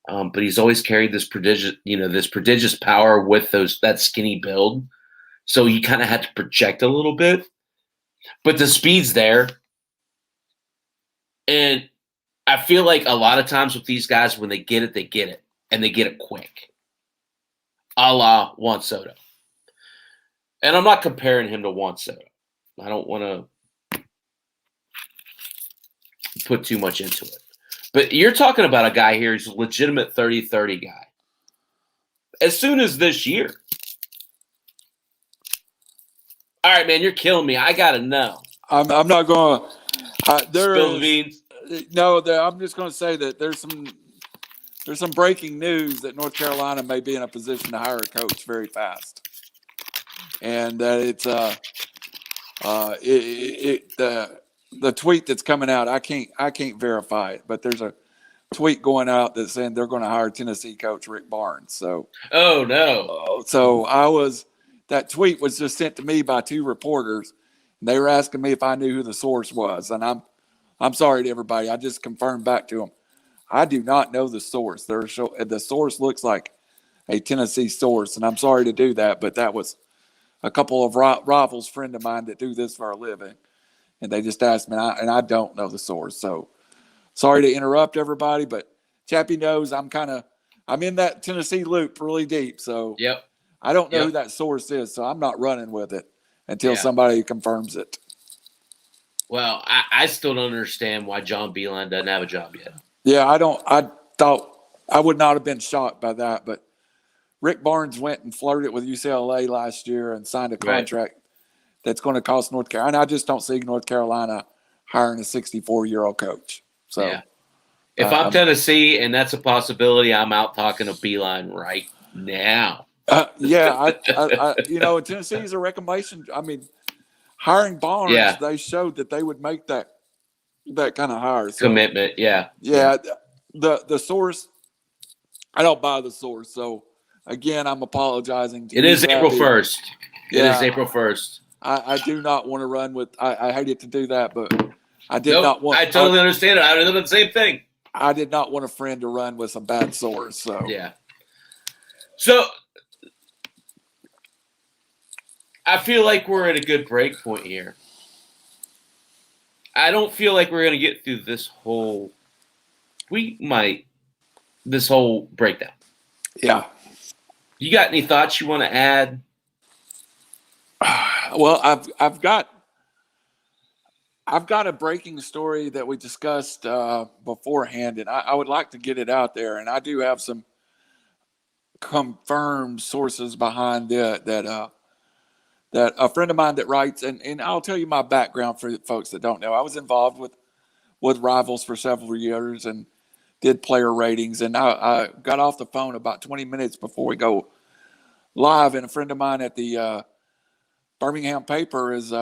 but he's always carried this prodigious power with that skinny build. So you kind of had to project a little bit. But the speed's there. And I feel like a lot of times with these guys, when they get it, and they get it quick. A la Juan Soto. And I'm not comparing him to Juan Soto. I don't want to put too much into it. But you're talking about a guy here who's a legitimate 30-30 guy. As soon as this year. All right, man, you're killing me. I got to know. I'm not going to. Spill the beans. No, I'm just going to say that there's some breaking news that North Carolina may be in a position to hire a coach very fast, and that it's the tweet that's coming out. I can't verify it, but there's a tweet going out that's saying they're going to hire Tennessee coach Rick Barnes. So, oh no! That tweet was just sent to me by two reporters. And they were asking me if I knew who the source was, and I'm sorry to everybody. I just confirmed back to them. I do not know the source. The source looks like a Tennessee source, and I'm sorry to do that, but that was a couple of rivals, friend of mine that do this for a living, and they just asked me, and I don't know the source. So sorry to interrupt everybody, but Chappy knows I'm in that Tennessee loop really deep. So yep. I don't know who that source is, so I'm not running with it until somebody confirms it. Well, I still don't understand why John Beilein doesn't have a job yet. Yeah, I thought I would not have been shocked by that, but Rick Barnes went and flirted with UCLA last year and signed a contract that's going to cost North Carolina. I just don't see North Carolina hiring a 64-year-old coach. So, if I'm Tennessee and that's a possibility, I'm out talking to Beilein right now. Tennessee is a reclamation. I mean, hiring Barnes, they showed that they would make that kind of hire. So, commitment, yeah. The source, I don't buy the source. So, again, I'm apologizing to you. It is April 1st. It is April 1st. I do not want to run with – I hated to do that, but I did not want – I totally understand it. I would have done the same thing. I did not want a friend to run with some bad source. So, So – I feel like we're at a good break point here. I don't feel like we're going to get through this whole breakdown. Yeah. You got any thoughts you want to add? Well, I've got a breaking story that we discussed beforehand, and I would like to get it out there. And I do have some confirmed sources behind it that a friend of mine that writes, and I'll tell you my background for folks that don't know. I was involved with Rivals for several years and did player ratings. And I got off the phone about 20 minutes before we go live. And a friend of mine at the Birmingham paper is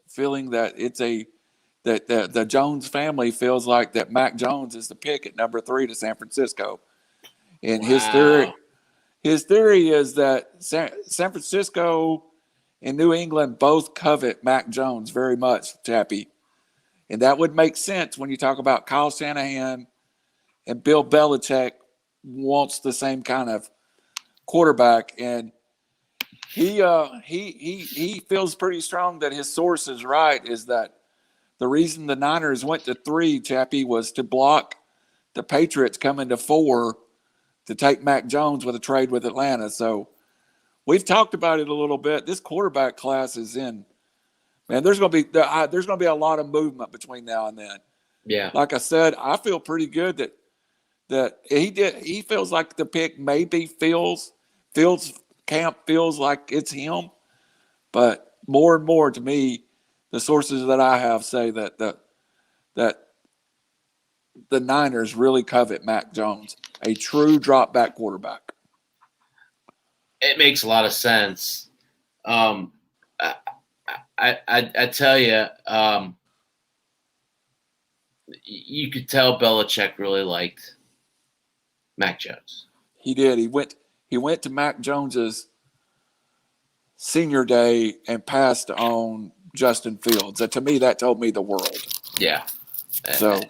feeling that that the Jones family feels like that Mac Jones is the pick at number 3 to San Francisco. And his theory is that San Francisco and New England both covet Mac Jones very much, Chappy. And that would make sense when you talk about Kyle Shanahan and Bill Belichick wants the same kind of quarterback. And he feels pretty strong that his source is right, is that the reason the Niners went to 3, Chappy, was to block the Patriots coming to 4 to take Mac Jones with a trade with Atlanta. So we've talked about it a little bit. This quarterback class is in. Man, there's going to be a lot of movement between now and then. Yeah. Like I said, I feel pretty good that he feels like the pick maybe Fields camp feels like it's him, but more and more to me, the sources that I have say that the Niners really covet Mac Jones, a true drop back quarterback. It makes a lot of sense. I tell you, you could tell Belichick really liked Mac Jones. He did. He went to Mac Jones's senior day and passed on Justin Fields. To me, that told me the world. Yeah. So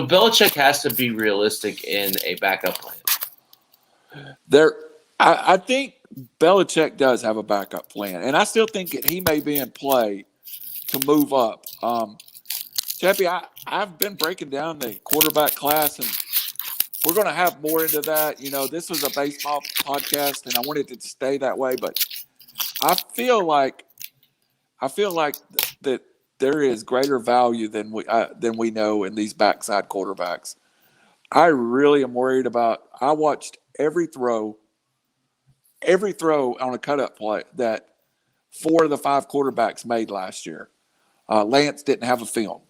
Belichick has to be realistic in a backup plan. I think Belichick does have a backup plan, and I still think that he may be in play to move up. Chappie, I've been breaking down the quarterback class, and we're going to have more into that. You know, this was a baseball podcast, and I wanted it to stay that way, but I feel like that there is greater value than we know in these backside quarterbacks. I really am worried about. I watched every throw on a cut-up play that 4 of the 5 quarterbacks made last year. Lance didn't have a film.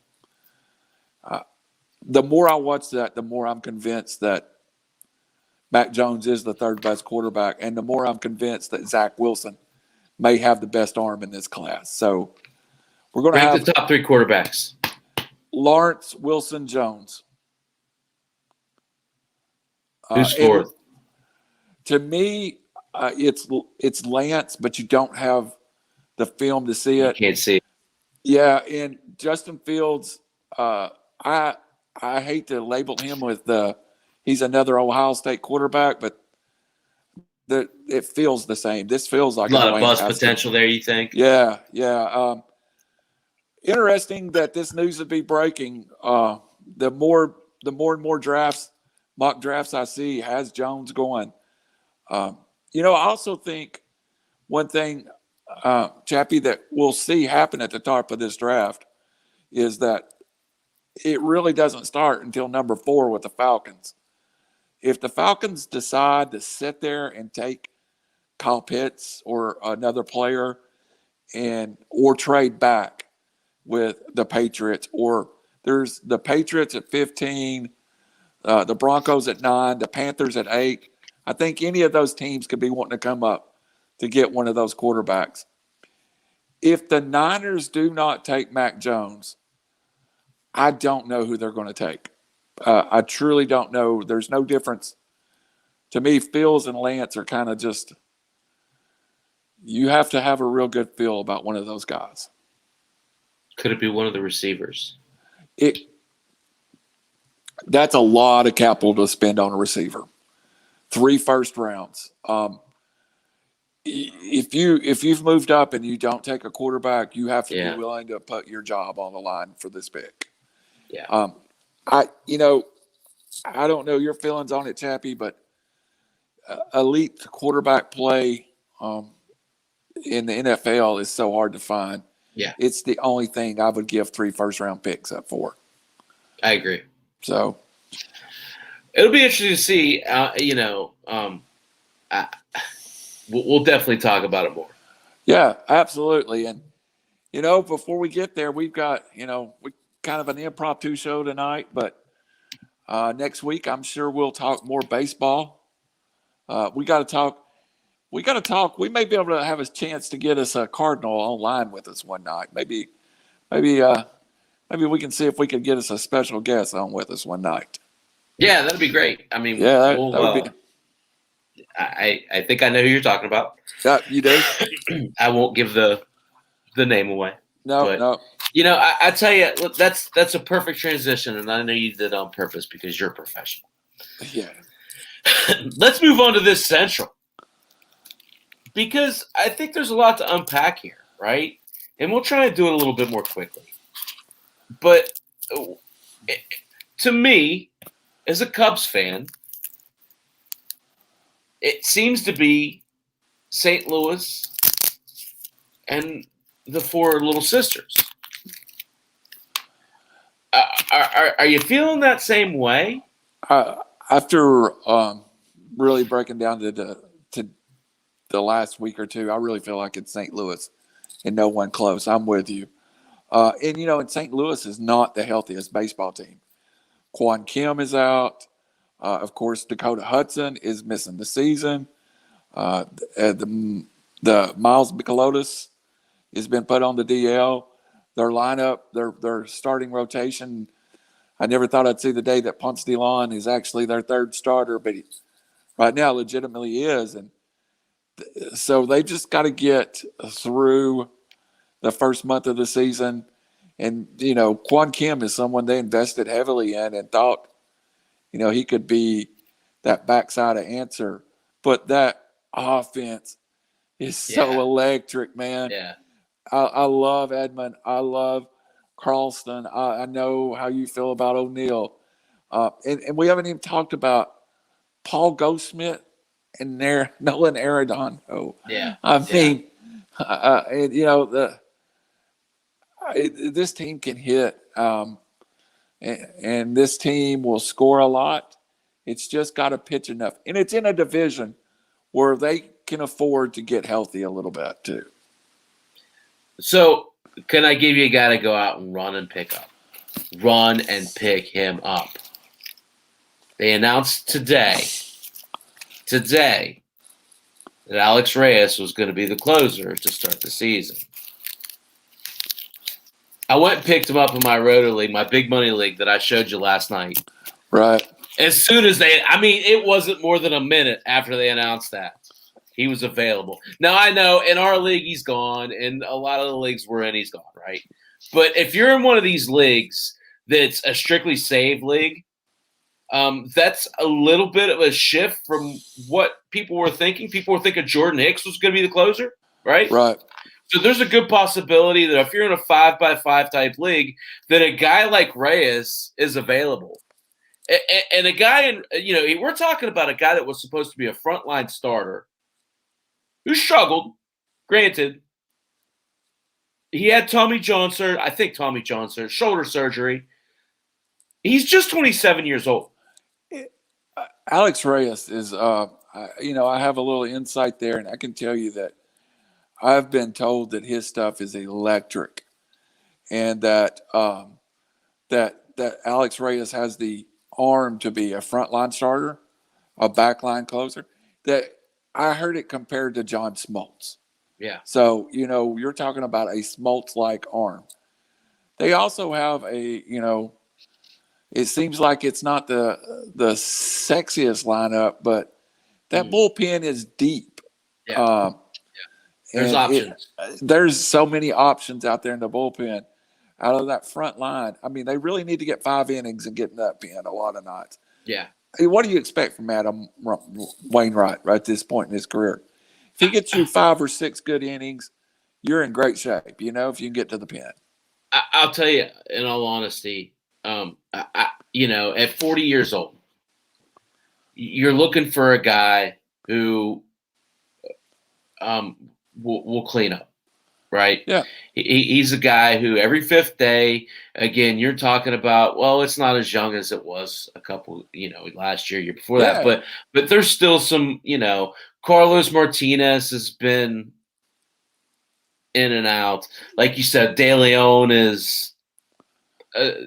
The more I watch that, the more I'm convinced that Mac Jones is the third best quarterback, and the more I'm convinced that Zach Wilson may have the best arm in this class. So we're going to have the top 3 quarterbacks: Lawrence, Wilson, Jones. Who's fourth? To me, it's Lance, but you don't have the film to see it. You can't see it. Yeah, and Justin Fields, I hate to label him with he's another Ohio State quarterback, but it feels the same. This feels like a lot of buzz potential there, you think? Yeah. Interesting that this news would be breaking. The more and more mock drafts I see has Jones going. I also think one thing, Chappie, that we'll see happen at the top of this draft is that it really doesn't start until number 4 with the Falcons. If the Falcons decide to sit there and take Kyle Pitts or another player or trade back with the Patriots, or there's the Patriots at 15, the Broncos at 9, the Panthers at 8. I think any of those teams could be wanting to come up to get one of those quarterbacks. If the Niners do not take Mac Jones, I don't know who they're going to take. I truly don't know. There's no difference. To me, Fields and Lance are kind of just – you have to have a real good feel about one of those guys. Could it be one of the receivers? That's a lot of capital to spend on a receiver. 3 first rounds. If you've moved up and you don't take a quarterback, you have to be willing to put your job on the line for this pick. Yeah. I don't know your feelings on it, Chappie, but elite quarterback play in the NFL is so hard to find. Yeah. It's the only thing I would give 3 first-round picks up for. I agree. So it'll be interesting to see. We'll definitely talk about it more. Yeah, absolutely. And before we get there, we've got we kind of an impromptu show tonight, but next week I'm sure we'll talk more baseball. We got to talk. We may be able to have a chance to get us a Cardinal online with us one night. Maybe we can see if we can get us a special guest on with us one night. Yeah, that'd be great. I mean, that would be. I think I know who you're talking about. You do? I won't give the name away. No. I tell you, look, that's a perfect transition, and I know you did it on purpose because you're a professional. Yeah. Let's move on to this Central, because I think there's a lot to unpack here, right? And we'll try to do it a little bit more quickly. But to me, as a Cubs fan, it seems to be St. Louis and the 4 little sisters. Are you feeling that same way? After really breaking down to the last week or two, I really feel like it's St. Louis and no one close. I'm with you. And St. Louis is not the healthiest baseball team. Quan Kim is out. Of course, Dakota Hudson is missing the season. The Miles Mikolas has been put on the DL. Their lineup, their starting rotation, I never thought I'd see the day that Ponce de Leon is actually their 3rd starter, but he right now legitimately is. And so they just got to get through the first month of the season. And, Quan Kim is someone they invested heavily in and thought, he could be that backside of answer. But that offense is so electric, man. Yeah. I love Edmund. I love Carlston. I know how you feel about O'Neal. And we haven't even talked about Paul Goldschmidt and Nolan Arredondo. Yeah. I mean, and, you know, this team can hit, and this team will score a lot. It's just got to pitch enough. And it's in a division where they can afford to get healthy a little bit, too. So, can I give you a guy to go out and run and pick up? Run and pick him up. They announced today, that Alex Reyes was going to be the closer to start the season. I went and picked him up in my Roto League, my big money league that I showed you last night. Right. As soon as it wasn't more than a minute after they announced that he was available. Now, I know in our league he's gone, and a lot of the leagues we're in he's gone, right? But if you're in one of these leagues that's a strictly save league, that's a little bit of a shift from what people were thinking. People were thinking Jordan Hicks was going to be the closer, right? Right. So there's a good possibility that if you're in a 5x5 type league, that a guy like Reyes is available. And a guy we're talking about a guy that was supposed to be a frontline starter who struggled. Granted, he had Tommy John shoulder surgery. He's just 27 years old. Alex Reyes is, I have a little insight there, and I can tell you that I've been told that his stuff is electric, and that that Alex Reyes has the arm to be a frontline starter, a backline closer. That I heard it compared to John Smoltz. Yeah. So you're talking about a Smoltz-like arm. They also have a it seems like it's not the sexiest lineup, but that bullpen is deep. Yeah. There's options. There's so many options out there in the bullpen. Out of that front line, I mean, they really need to get 5 innings and get in that pen a lot of nights. Yeah. Hey, what do you expect from Adam Wainwright right at this point in his career? If he gets you 5 or 6 good innings, you're in great shape, if you can get to the pen. I'll tell you, in all honesty, at 40 years old, you're looking for a guy who will clean up, right? Yeah. He's a guy who every 5th day, again, you're talking about, well, it's not as young as it was a couple, last year before that, but there's still some, Carlos Martinez has been in and out. Like you said, De Leon is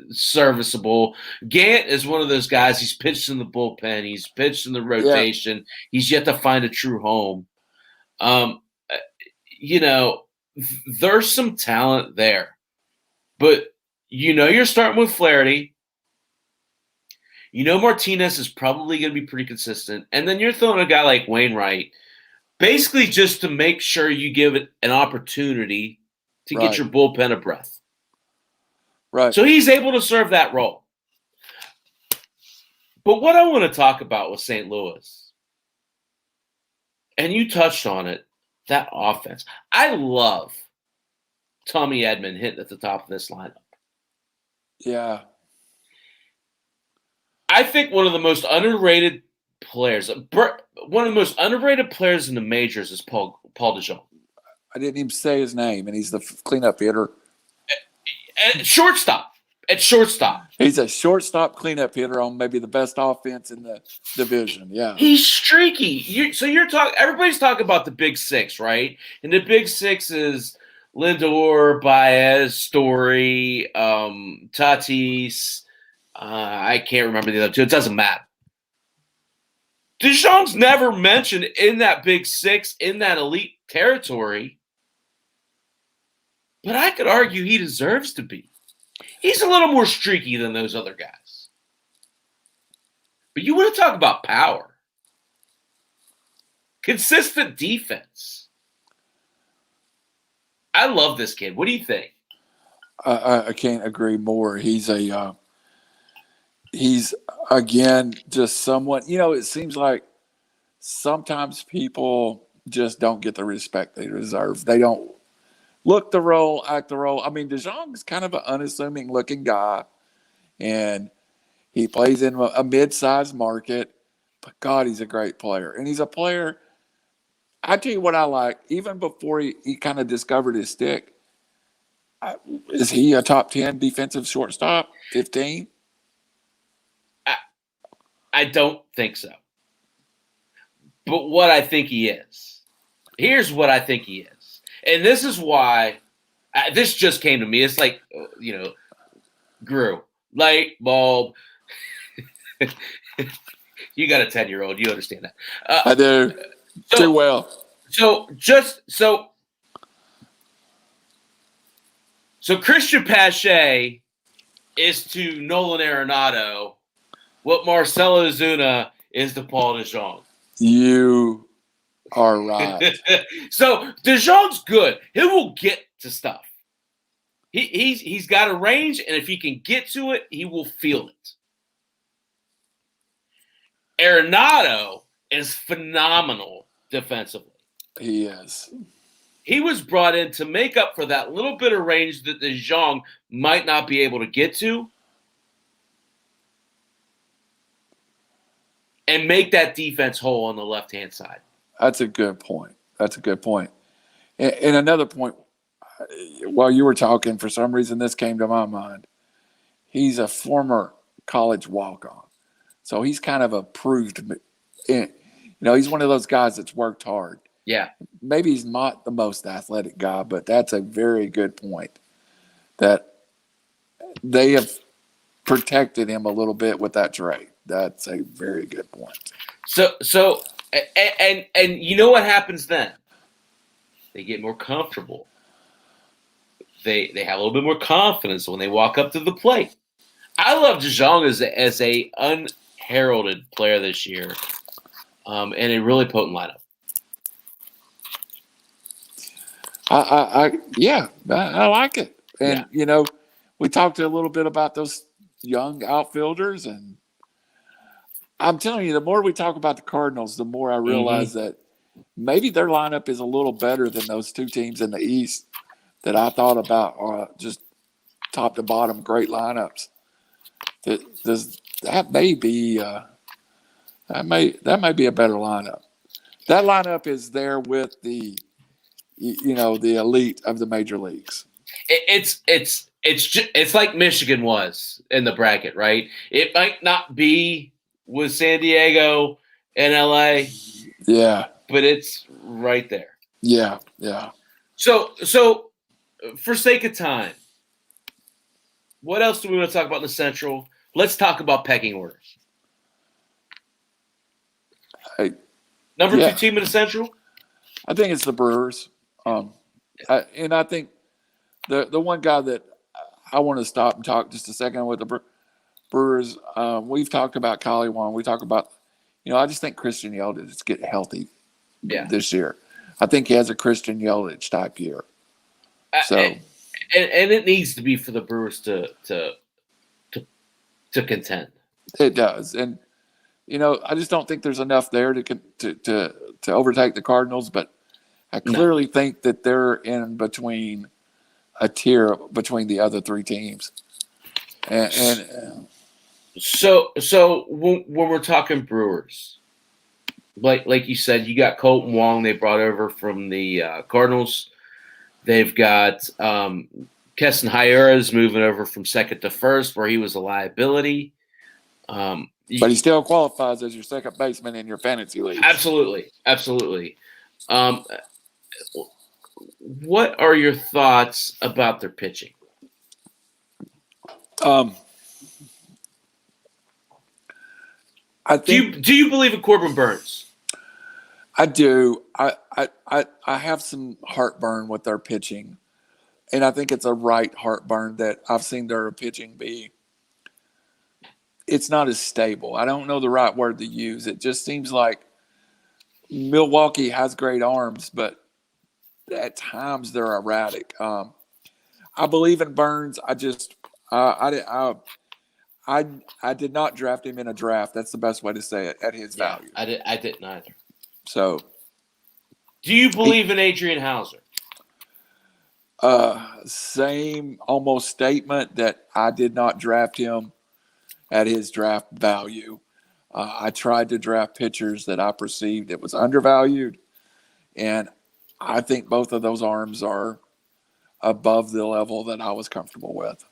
serviceable. Gant is one of those guys. He's pitched in the bullpen. He's pitched in the rotation. Yeah. He's yet to find a true home. There's some talent there, but you're starting with Flaherty. Martinez is probably going to be pretty consistent, and then you're throwing a guy like Wainwright, basically just to make sure you give it an opportunity to get your bullpen a breath. Right. So he's able to serve that role. But what I want to talk about with St. Louis, and you touched on it, that offense. I love Tommy Edman hitting at the top of this lineup. Yeah. I think one of the most underrated players in the majors is Paul DeJong. I didn't even say his name, and he's the cleanup hitter. At shortstop. He's a shortstop cleanup hitter on maybe the best offense in the division. Yeah. He's streaky. Everybody's talking about the big 6, right? And the big 6 is Lindor, Baez, Story, Tatis. I can't remember the other 2. It doesn't matter. DeJong's never mentioned in that big 6, in that elite territory. But I could argue he deserves to be. He's a little more streaky than those other guys. But you want to talk about power. Consistent defense. I love this kid. What do you think? I can't agree more. He's again just someone. It seems like sometimes people just don't get the respect they deserve. They don't look the role, act the role. I mean, DeJong is kind of an unassuming looking guy, and he plays in a mid-sized market, but God, he's a great player. And he's a player, I tell you what I like, even before he kind of discovered his stick, is he a top 10 defensive shortstop, 15? I don't think so. But what I think he is, here's what I think he is. And this is why this just came to me. It's like, grew. Light bulb. You got a 10-year-old. You understand that. I do. Too well. So Christian Pache is to Nolan Arenado what Marcelo Ozuna is to Paul DeJong. You are right. So DeJong's good. He will get to stuff. He's got a range, and if he can get to it, he will feel it. Arenado is phenomenal defensively. He is. He was brought in to make up for that little bit of range that DeJong might not be able to get to and make that defense whole on the left-hand side. That's a good point. And another point, while you were talking, for some reason this came to my mind. He's a former college walk-on. So he's kind of a proved, he's one of those guys that's worked hard. Yeah. Maybe he's not the most athletic guy, but that's a very good point that they have protected him a little bit with that trade. That's a very good point. So and you know what happens then? They get more comfortable. They have a little bit more confidence when they walk up to the plate. I love DeJong as a unheralded player this year, and a really potent lineup. I like it. And, Yeah. We talked a little bit about those young outfielders, and I'm telling you, the more we talk about the Cardinals, the more I realize that maybe their lineup is a little better than those two teams in the East that I thought about are just top to bottom great lineups. That may be that may be a better lineup. That lineup is there with the the elite of the major leagues. It's like Michigan was in the bracket, right? It might not be with San Diego and LA. Yeah. But it's right there. Yeah. So for sake of time, what else do we want to talk about in the Central? Let's talk about pecking orders. Number 2 team in the Central? I think it's the Brewers. And I think the one guy that I want to stop and talk just a second with the Brewers, we've talked about Kaliwan. We talk about, I just think Christian Yelich is getting healthy this year. I think he has a Christian Yelich type year. So, and it needs to be for the Brewers to contend. It does, and I just don't think there's enough there to overtake the Cardinals. But I clearly think that they're in between a tier between the other three teams. And so when we're talking Brewers, like you said, you got Colton Wong they brought over from the Cardinals. They've got Keston Hiura is moving over from second to first, where he was a liability. But he still qualifies as your second baseman in your fantasy league. Absolutely. What are your thoughts about their pitching? I think. Do you believe in Corbin Burns? I do. I have some heartburn with their pitching, and I think it's a right heartburn that I've seen their pitching be. It's not as stable. I don't know the right word to use. It just seems like Milwaukee has great arms, but at times they're erratic. I believe in Burns. I did not draft him in a draft. That's the best way to say it at his value. I didn't either. So, Do you believe in Adrian Hauser? same almost statement that I did not draft him at his draft value. I tried to draft pitchers that I perceived it was undervalued, and I think both of those arms are above the level that I was comfortable with.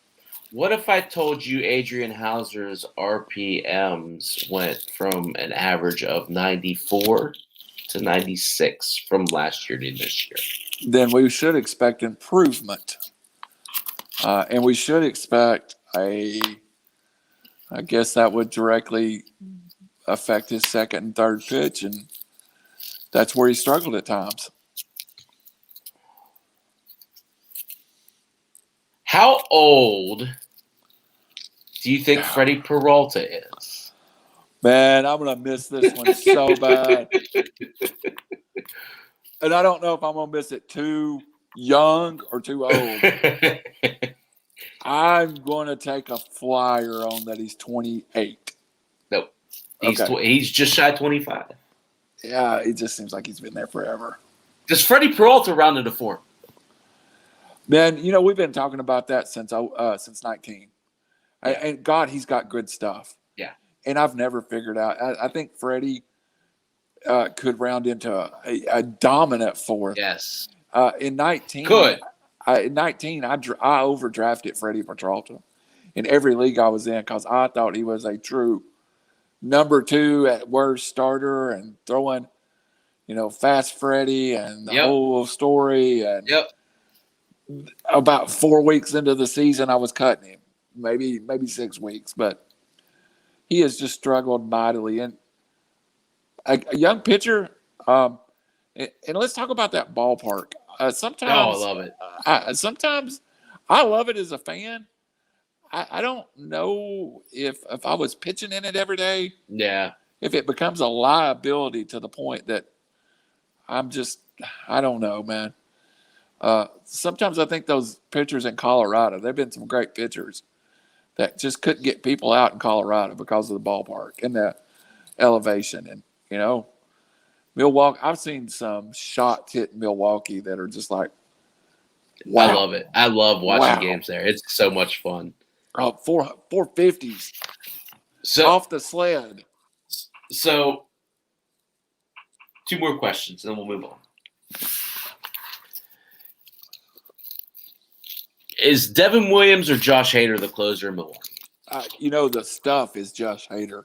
What if I told you Adrian Hauser's RPMs went from an average of 94 to 96 from last year to this year? Then we should expect improvement. And we should expect I guess that would directly affect his second and third pitch, and that's where he struggled at times. How old do you think Freddie Peralta is? Man, I'm going to miss this one so bad. And I don't know if I'm going to miss it too young or too old. I'm going to take a flyer on that he's 28. Nope. Okay. He's just shy of 25. Yeah, it just seems like he's been there forever. Does Freddie Peralta round into form? Man, we've been talking about that since 19. Yeah. And God, he's got good stuff. Yeah. And I've never figured out. I think Freddie could round into a dominant fourth. Yes. In 19, could. In 19, I overdrafted Freddie Peralta in every league I was in because I thought he was a true number 2 at worst starter and throwing, fast Freddie and the whole story. And about 4 weeks into the season, I was cutting him, maybe 6 weeks, but he has just struggled mightily. And a young pitcher, and let's talk about that ballpark. Sometimes, I love it. Sometimes I love it as a fan. I don't know if I was pitching in it every day. Yeah. If it becomes a liability to the point that I don't know, man. Sometimes I think those pitchers in Colorado, there have been some great pitchers that just couldn't get people out in Colorado because of the ballpark and the elevation. And, Milwaukee, I've seen some shots hit in Milwaukee that are just like, wow. I love it. I love watching games there. It's so much fun. 450s off the sled. So, 2 more questions, and then we'll move on. Is Devin Williams or Josh Hader the closer in Milwaukee? The stuff is Josh Hader.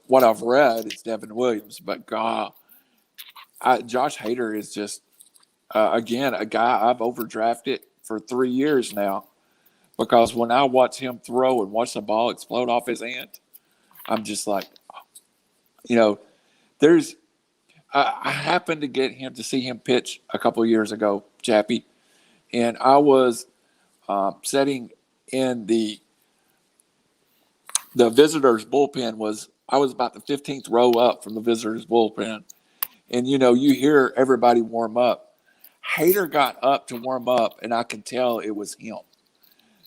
What I've read is Devin Williams, but Josh Hader is just again a guy I've overdrafted for 3 years now, because when I watch him throw and watch the ball explode off his hand, I'm just like, I happened to get him to see him pitch a couple of years ago, Chappy, and I was sitting in the visitors' bullpen. I was about the 15th row up from the visitors' bullpen, and you hear everybody warm up. Hader got up to warm up, and I could tell it was him,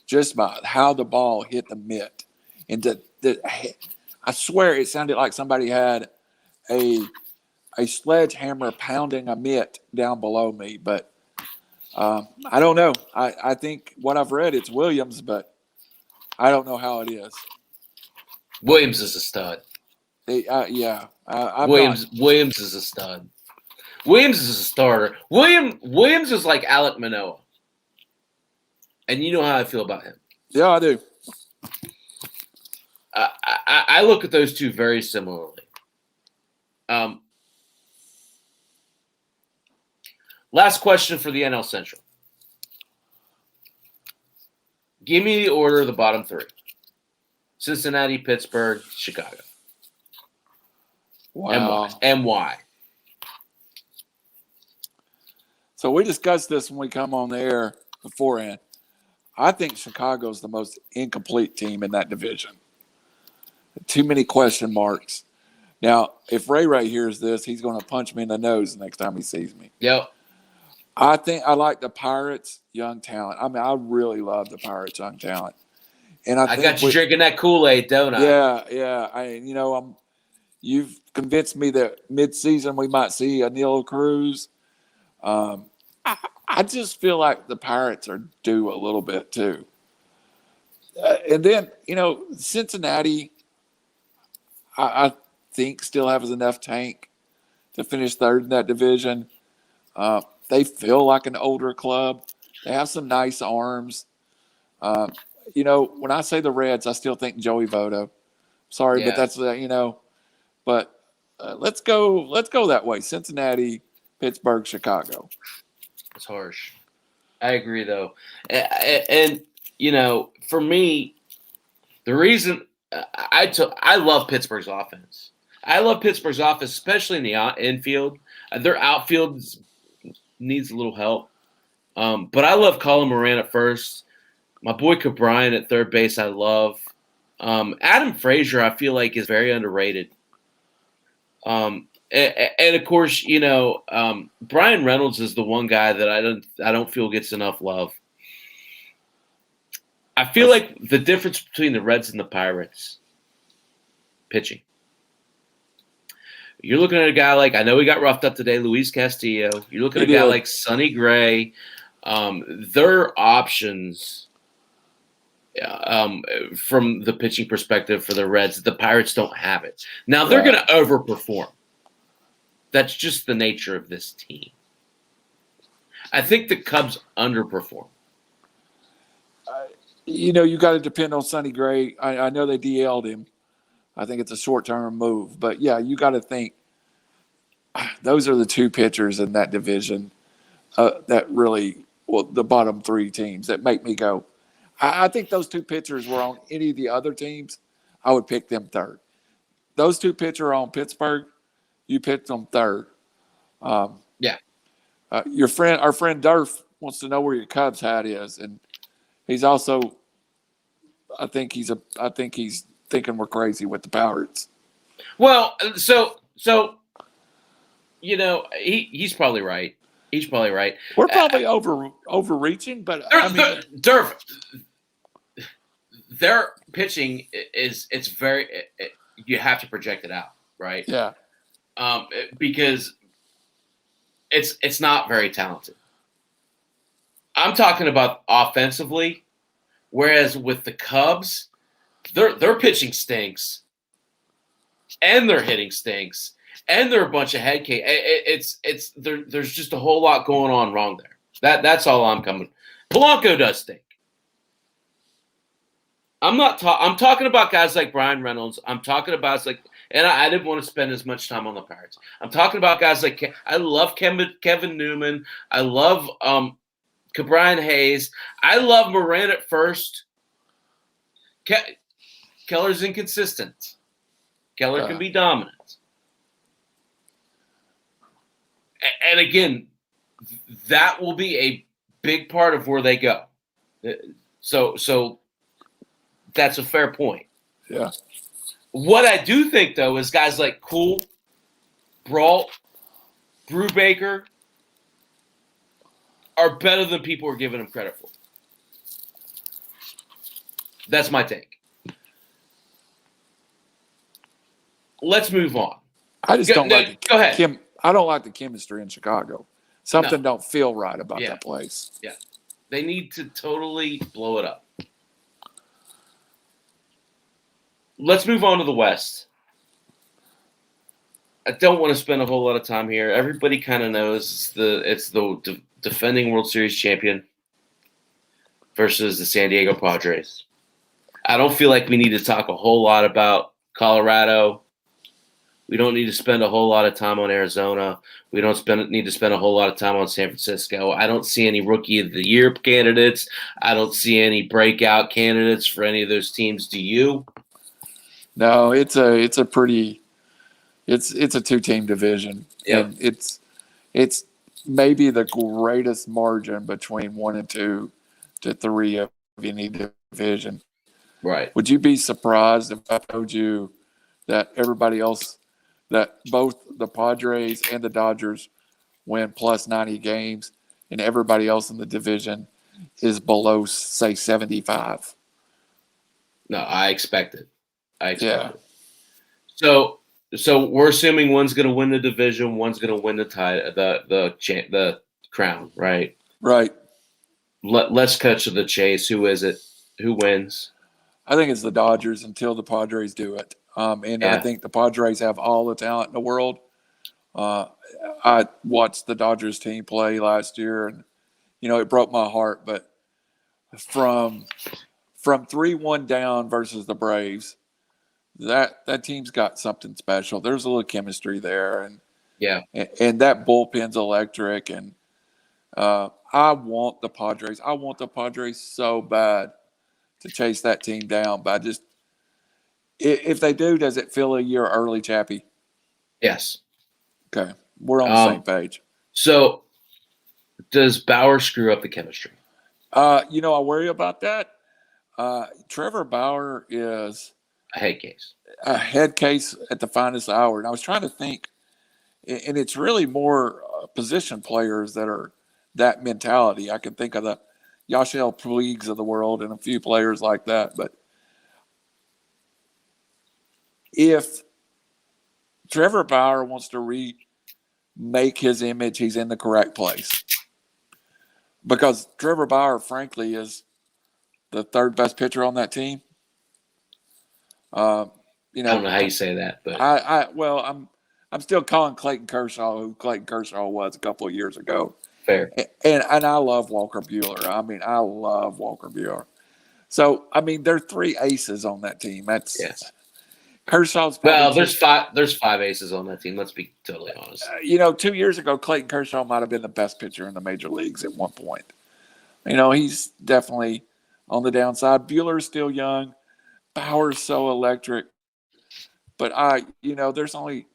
just by how the ball hit the mitt, and I swear it sounded like somebody had a sledgehammer pounding a mitt down below me. But I don't know. I think what I've read, it's Williams, but I don't know how it is. Williams is a stud. Williams is a stud. Williams is a starter. Williams is like Alek Manoah. And you know how I feel about him. Yeah, I do. I look at those two very similarly. Last question for the NL Central. Give me the order of the bottom 3. Cincinnati, Pittsburgh, Chicago. Wow. And why? So we discussed this when we come on the air beforehand. I think Chicago's the most incomplete team in that division. Too many question marks. Now, if Ray hears this, he's going to punch me in the nose next time he sees me. Yep. I think I like the Pirates' young talent. I mean, I really love the Pirates' young talent. And I think got you drinking that Kool-Aid, don't I? Yeah. You've convinced me that mid-season we might see a Neil Cruz. I just feel like the Pirates are due a little bit too. And then, Cincinnati, I think still has enough tank to finish third in that division. They feel like an older club. They have some nice arms. When I say the Reds, I still think Joey Votto. Sorry, but that's But let's go that way. Cincinnati, Pittsburgh, Chicago. It's harsh. I agree, though, and for me, the reason I love Pittsburgh's offense. I love Pittsburgh's offense, especially in the infield. Their outfield needs a little help, but I love Colin Moran at first. My boy O'Brien at third base, I love. Adam Frazier, I feel like, is very underrated. And of course, Brian Reynolds is the one guy that I don't feel gets enough love. I feel like the difference between the Reds and the Pirates, pitching. You're looking at a guy like, I know he got roughed up today, Luis Castillo. You're looking at a guy like Sonny Gray. Their options from the pitching perspective for the Reds, the Pirates don't have it. Now, they're going to overperform. That's just the nature of this team. I think the Cubs underperform. You got to depend on Sonny Gray. I know they DL'd him. I think it's a short-term move. But, yeah, you got to think those are the two pitchers in that division that really – the bottom three teams that make me go. I think those two pitchers were on any of the other teams, I would pick them third. Those two pitchers on Pittsburgh, you picked them third. Our friend Durf wants to know where your Cubs hat is, and he's also, I think he's thinking we're crazy with the Pirates. Well, so he's probably right. He's probably right. We're probably overreaching, but Durf, their pitching it's very. You have to project it out, right? Yeah. Because it's not very talented. I'm talking about offensively, whereas with the Cubs, their pitching stinks, and their hitting stinks. And they're a bunch of head case. There's just a whole lot going on wrong there. That's all I'm coming. Polanco does stink. I'm talking about guys like Brian Reynolds. I'm talking about and I didn't want to spend as much time on the Pirates. I'm talking about guys like I love Kevin Newman. I love Brian Hayes. I love Moran at first. Keller's inconsistent. Keller can be dominant. And again, that will be a big part of where they go. So that's a fair point. Yeah. What I do think, though, is guys like Kuhl, Brault, Brubaker are better than people are giving them credit for. That's my take. Let's move on. I just don't like go ahead. I don't like the chemistry in Chicago. Something don't feel right about that place. Yeah. They need to totally blow it up. Let's move on to the West. I don't want to spend a whole lot of time here. Everybody kind of knows it's the defending World Series champion versus the San Diego Padres. I don't feel like we need to talk a whole lot about Colorado. We don't need to spend a whole lot of time on Arizona. We don't need to spend a whole lot of time on San Francisco. I don't see any Rookie of the Year candidates. I don't see any breakout candidates for any of those teams. Do you? No, it's a two-team division. Yep. And it's maybe the greatest margin between 1 and 2 to 3 of any division. Right. Would you be surprised if I told you that everybody else, that both the Padres and the Dodgers win plus 90 games and everybody else in the division is below, say, 75? No, I expect it. Yeah. So So we're assuming one's going to win the division, one's going to win the crown, right? Right. Let's cut to the chase. Who is it? Who wins? I think it's the Dodgers until the Padres do it. And I Yeah. think the Padres have all the talent in the world. I watched the Dodgers team play last year, and it broke my heart. But from 3-1 down versus the Braves, that team's got something special. There's a little chemistry there, and that bullpen's electric. And I want the Padres. I want the Padres so bad to chase that team down. But if they do, does it feel a year early, Chappy? Yes. Okay, we're on the same page. So, does Bauer screw up the chemistry? I worry about that. Trevor Bauer is a head case. A head case at the finest hour. And I was trying to think, and it's really more position players that are that mentality. I can think of the Yashel Puigs of the world and a few players like that. But if Trevor Bauer wants to remake his image, he's in the correct place. Because Trevor Bauer, frankly, is the third best pitcher on that team. I don't know how you say that, but I'm still calling Clayton Kershaw who Clayton Kershaw was a couple of years ago. Fair. And I love Walker Buehler. I love Walker Buehler. So there are three aces on that team. Kershaw's there's five aces on that team. Let's be totally honest. 2 years ago, Clayton Kershaw might have been the best pitcher in the major leagues at one point. He's definitely on the downside. Buehler's still young. Bauer's so electric. But there's only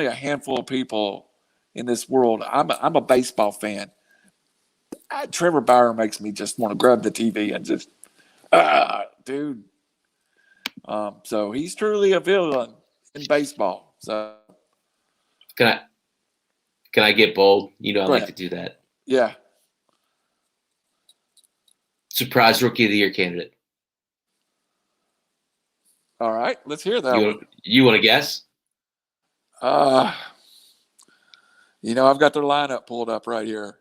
a handful of people in this world. I'm a baseball fan. Trevor Bauer makes me just want to grab the TV and just, dude. So he's truly a villain in baseball. So can I get bold? I Go like ahead. to do that. Yeah. Surprise Rookie of the Year candidate. All right, let's hear that. You want to guess? I've got their lineup pulled up right here.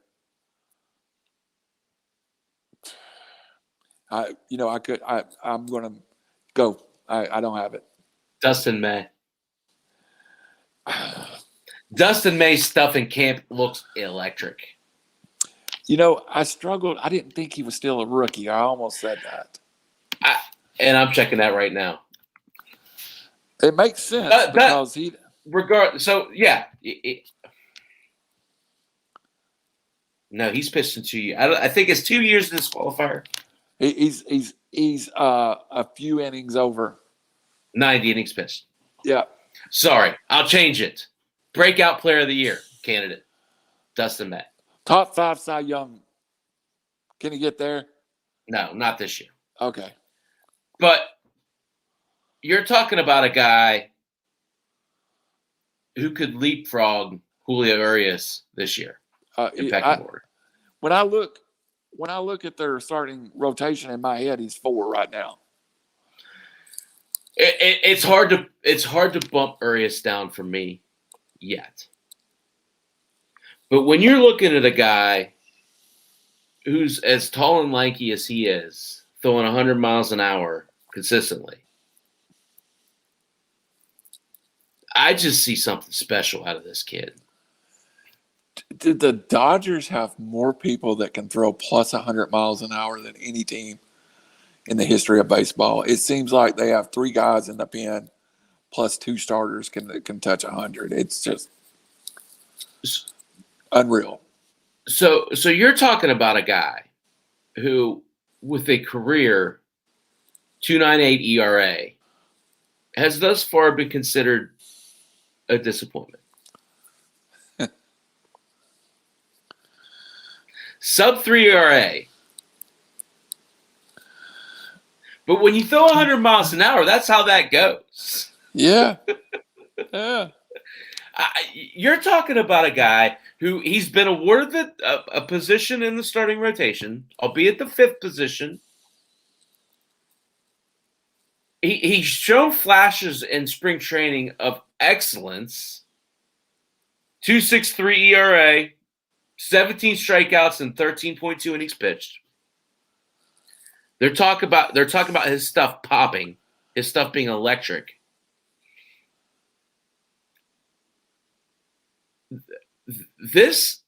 I'm going to go. I don't have it. Dustin May. Dustin May's stuff in camp looks electric. I struggled. I didn't think he was still a rookie. I almost said that. And I'm checking that right now. It makes sense because he. So yeah. No, he's pitched in 2 years. I think it's 2 years disqualifier. He's a few innings over. 90 innings pitched. Yeah. Sorry, I'll change it. Breakout Player of the Year candidate, Dustin May. Top 5 Cy Young. Can he get there? No, not this year. Okay. But you're talking about a guy who could leapfrog Julio Urias this year in pecking order. When I look at their starting rotation in my head, he's 4 right now. It's hard to bump Urias down for me yet. But when you're looking at a guy who's as tall and lanky as he is, throwing 100 miles an hour consistently, I just see something special out of this kid. Did the Dodgers have more people that can throw plus 100 miles an hour than any team in the history of baseball? It seems like they have 3 guys in the pen plus 2 starters can touch 100. It's just unreal. So you're talking about a guy who, with a career 2.98 ERA, has thus far been considered a disappointment. Sub 3 ERA. But when you throw 100 miles an hour, that's how that goes. Yeah. Yeah. You're talking about a guy who he's been awarded a position in the starting rotation, albeit the 5th position. He's shown flashes in spring training of excellence, 2.63 ERA, 17 strikeouts and 13.2 innings pitched. They're talking about his stuff popping, his stuff being electric. This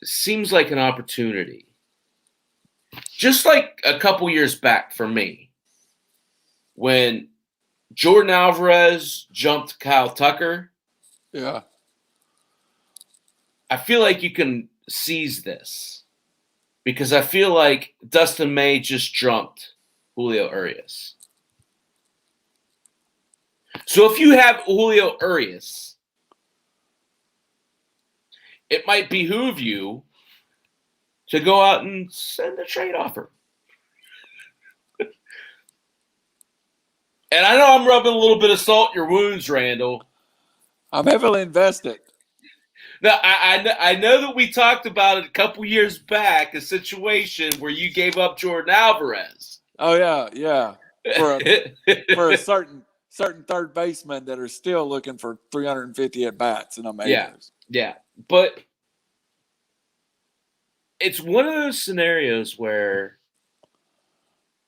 seems like an opportunity. Just like a couple years back for me, when Jordan Alvarez jumped Kyle Tucker. Yeah. I feel like you can seize this because I feel like Dustin May just jumped Julio Urias. So if you have Julio Urias, it might behoove you to go out and send a trade offer. And I know I'm rubbing a little bit of salt in your wounds, Randall. I'm heavily invested. Now, I know that we talked about it a couple years back, a situation where you gave up Jordan Alvarez. Oh, yeah. For a certain third baseman that are still looking for 350 at-bats in the majors. Yeah. But it's one of those scenarios where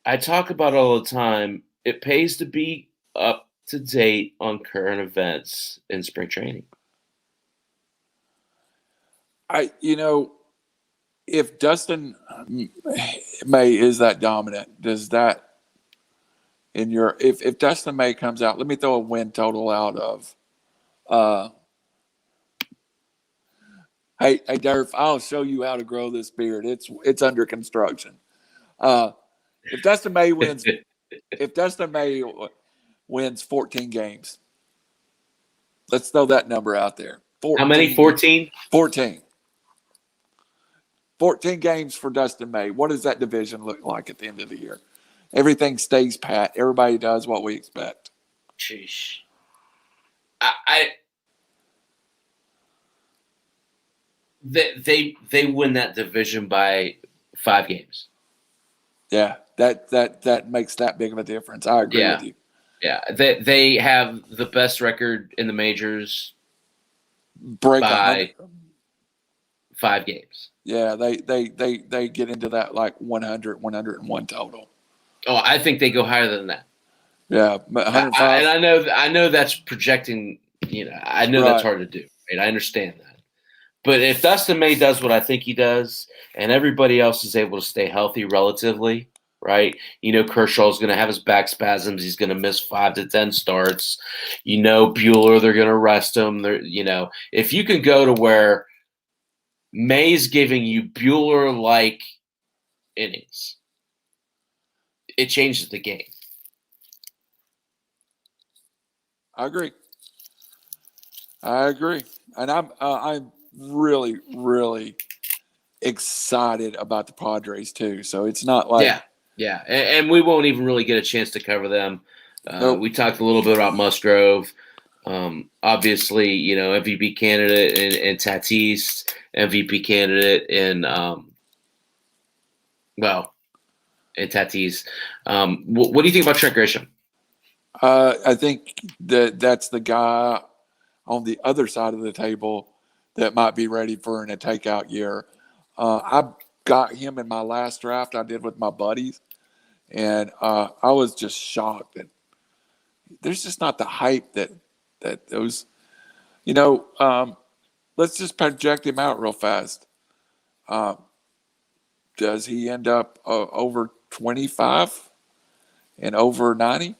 I talk about all the time. It pays to be up to date on current events in spring training. If Dustin May is that dominant, does that if Dustin May comes out, let me throw a win total out of hey Durf, I'll show you how to grow this beard. It's under construction. If Dustin May wins 14 games, let's throw that number out there. 14, how many? 14? 14. 14 games for Dustin May. What does that division look like at the end of the year? Everything stays pat. Everybody does what we expect. Sheesh. They win that division by 5 games. Yeah, that makes that big of a difference. I agree with you. Yeah, they have the best record in the majors by 5 games. Yeah, they get into that like 100, 101 total. Oh, I think they go higher than that. Yeah, 105. And I know that's projecting. I know that's hard to do. Right? I understand that. But if Dustin May does what I think he does, and everybody else is able to stay healthy relatively, right? Kershaw's going to have his back spasms. He's going to miss 5 to 10 starts. Buehler, they're going to rest him. If you can go to where May's giving you Buehler-like innings, it changes the game. I agree. And I'm really, really excited about the Padres too. So it's not like yeah, and we won't even really get a chance to cover them. Nope. We talked a little bit about Musgrove. Obviously, MVP candidate in Tatis, MVP candidate in Tatis. What do you think about Trent Grisham? I think that's the guy on the other side of the table that might be ready for a takeout year. I got him in my last draft I did with my buddies, and I was just shocked that there's just not the hype that those, let's just project him out real fast. Does he end up over 25 and over 90?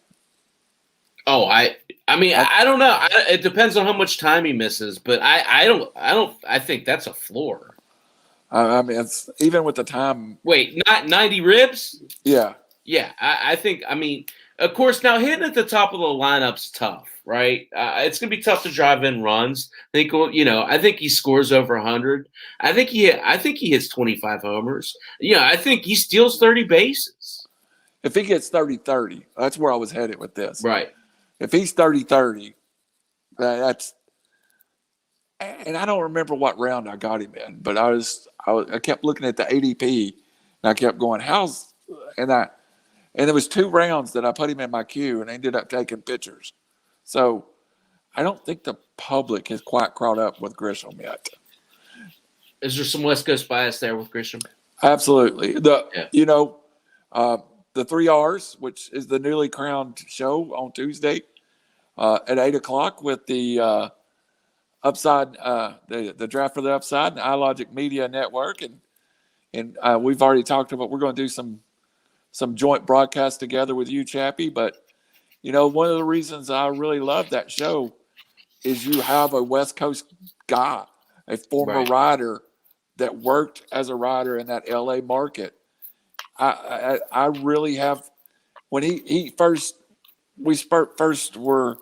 Oh, I don't know. It depends on how much time he misses, but I think that's a floor. I mean, it's even with the time. Wait, not 90 ribs? Yeah. Yeah, I think. I mean, of course, now hitting at the top of the lineup's tough, right? It's gonna be tough to drive in runs. I think he scores over 100. I think he hits 25 homers. I think he steals 30 bases. If he gets 30-30, that's where I was headed with this. Right. If he's 30-30, that's. And I don't remember what round I got him in, but I kept looking at the ADP, and I kept going, and there was 2 rounds that I put him in my queue and ended up taking pitchers. So I don't think the public has quite caught up with Grisham yet. Is there some West Coast bias there with Grisham? Absolutely. The 3 R's, which is the newly crowned show on Tuesday at 8:00 with the Upside, the draft for the Upside and iLogic Media Network, and we've already talked about we're going to do some joint broadcasts together with you, Chappy. But one of the reasons I really love that show is you have a West Coast guy, a former rider that worked as a rider in that LA market. I really have, when we first were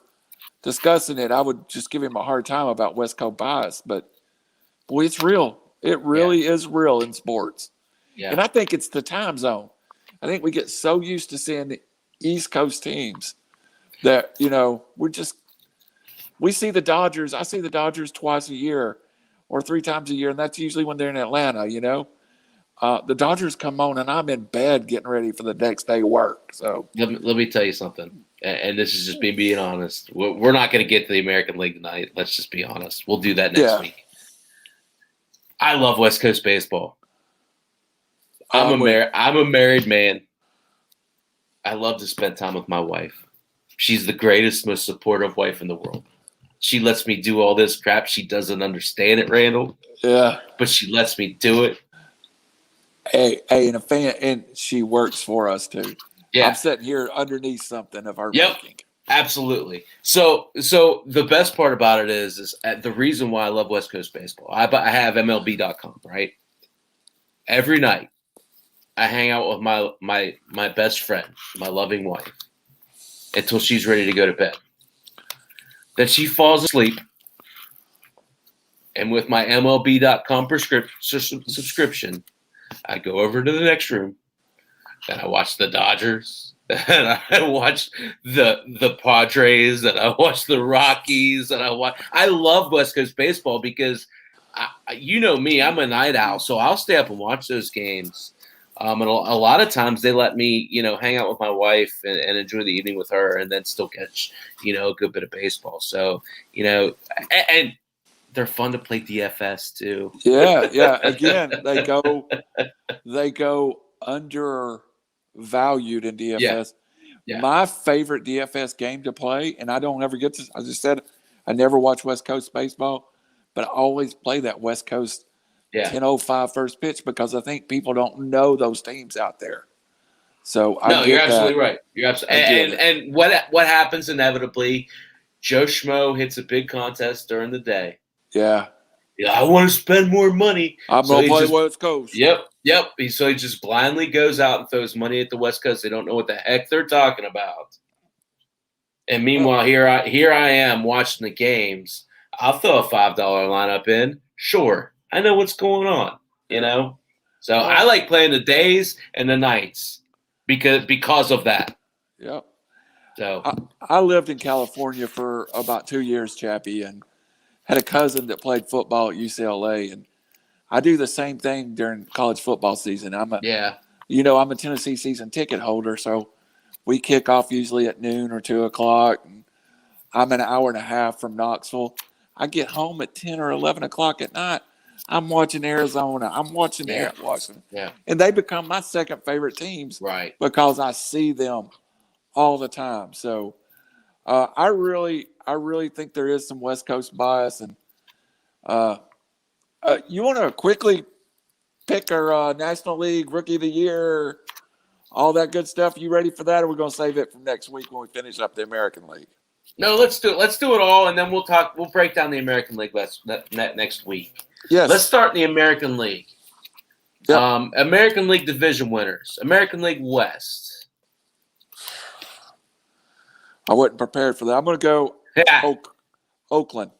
discussing it, I would just give him a hard time about West Coast bias, but boy, it's real. It really is real in sports. Yeah. And I think it's the time zone. I think we get so used to seeing the East Coast teams that, we see the Dodgers. I see the Dodgers twice a year or 3 times a year, and that's usually when they're in Atlanta, The Dodgers come on, and I'm in bed getting ready for the next day of work. So let me tell you something, and this is just me being honest. We're not going to get to the American League tonight. Let's just be honest. We'll do that next week. I love West Coast baseball. I'm a married man. I love to spend time with my wife. She's the greatest, most supportive wife in the world. She lets me do all this crap. She doesn't understand it, Randall. Yeah. But she lets me do it. Hey, and a fan, and she works for us too. Yeah. I'm sitting here underneath something of her making. Absolutely. So the best part about it is the reason why I love West Coast baseball. I have MLB.com, right? Every night, I hang out with my best friend, my loving wife, until she's ready to go to bed. Then she falls asleep, and with my MLB.com subscription, I go over to the next room, and I watch the Dodgers, and I watch the Padres, and I watch the Rockies, and I love West Coast baseball because, me, I'm a night owl, so I'll stay up and watch those games. And a lot of times they let me, hang out with my wife and enjoy the evening with her, and then still catch, a good bit of baseball. So, and they're fun to play DFS too. Yeah. Again, they go undervalued in DFS. Yeah. My favorite DFS game to play, and I don't ever get to. I just said I never watch West Coast baseball, but I always play that West Coast 10:05 first pitch because I think people don't know those teams out there. So you're absolutely right. You're absolutely and what happens inevitably? Joe Schmo hits a big contest during the day. Yeah, I want to spend more money. I'm gonna play West Coast. Yep. So he just blindly goes out and throws money at the West Coast. They don't know what the heck they're talking about. And meanwhile, here I am watching the games. I'll throw a $5 lineup in. Sure. I know what's going on, So I like playing the days and the nights because of that. Yep. So I lived in California for about 2 years, Chappy, and had a cousin that played football at UCLA, and I do the same thing during college football season. I'm a Tennessee season ticket holder, so we kick off usually at noon or 2:00, and I'm an hour and a half from Knoxville. I get home at 10 or 11 o'clock at night. I'm watching Arizona. I'm watching Washington. Yeah. And they become my second favorite teams. Right. Because I see them all the time. So I really think there is some West Coast bias. And you want to quickly pick our National League Rookie of the Year, all that good stuff? You ready for that? Or are we going to save it for next week when we finish up the American League? No, let's do it. Let's do it all, and then we'll break down the American League next week. Yes. Let's start in the American League. Yep. American League division winners. American League West. I wasn't prepared for that. I'm going to go Oakland.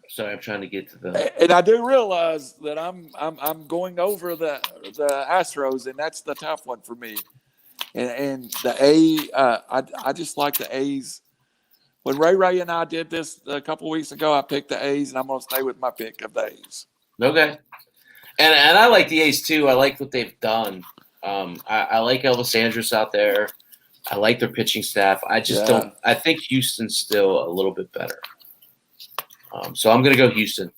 Sorry, I'm trying to get to the. And I do realize that I'm going over the Astros, and that's the tough one for me. And the I just like the A's. When Ray and I did this a couple of weeks ago, I picked the A's, and I'm going to stay with my pick of the A's. Okay. And I like the A's too. I like what they've done. I like Elvis Andrus out there. I like their pitching staff. I just don't. I think Houston's still a little bit better. So I'm going to go Houston.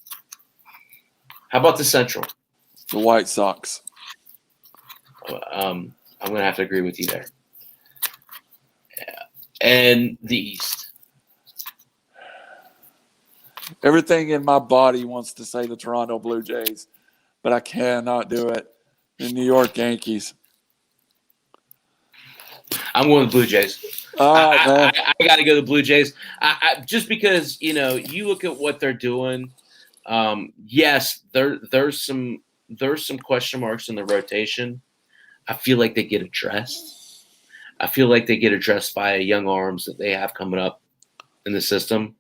How about the Central? The White Sox. I'm going to have to agree with you there. Yeah. And the East. Everything in my body wants to say the Toronto Blue Jays, but I cannot do it. The New York Yankees. I'm going with the Blue Jays. I got to go to the Blue Jays. Just because, you look at what they're doing. Yes, there's some question marks in the rotation. I feel like they get addressed. I feel like they get addressed by young arms that they have coming up in the system.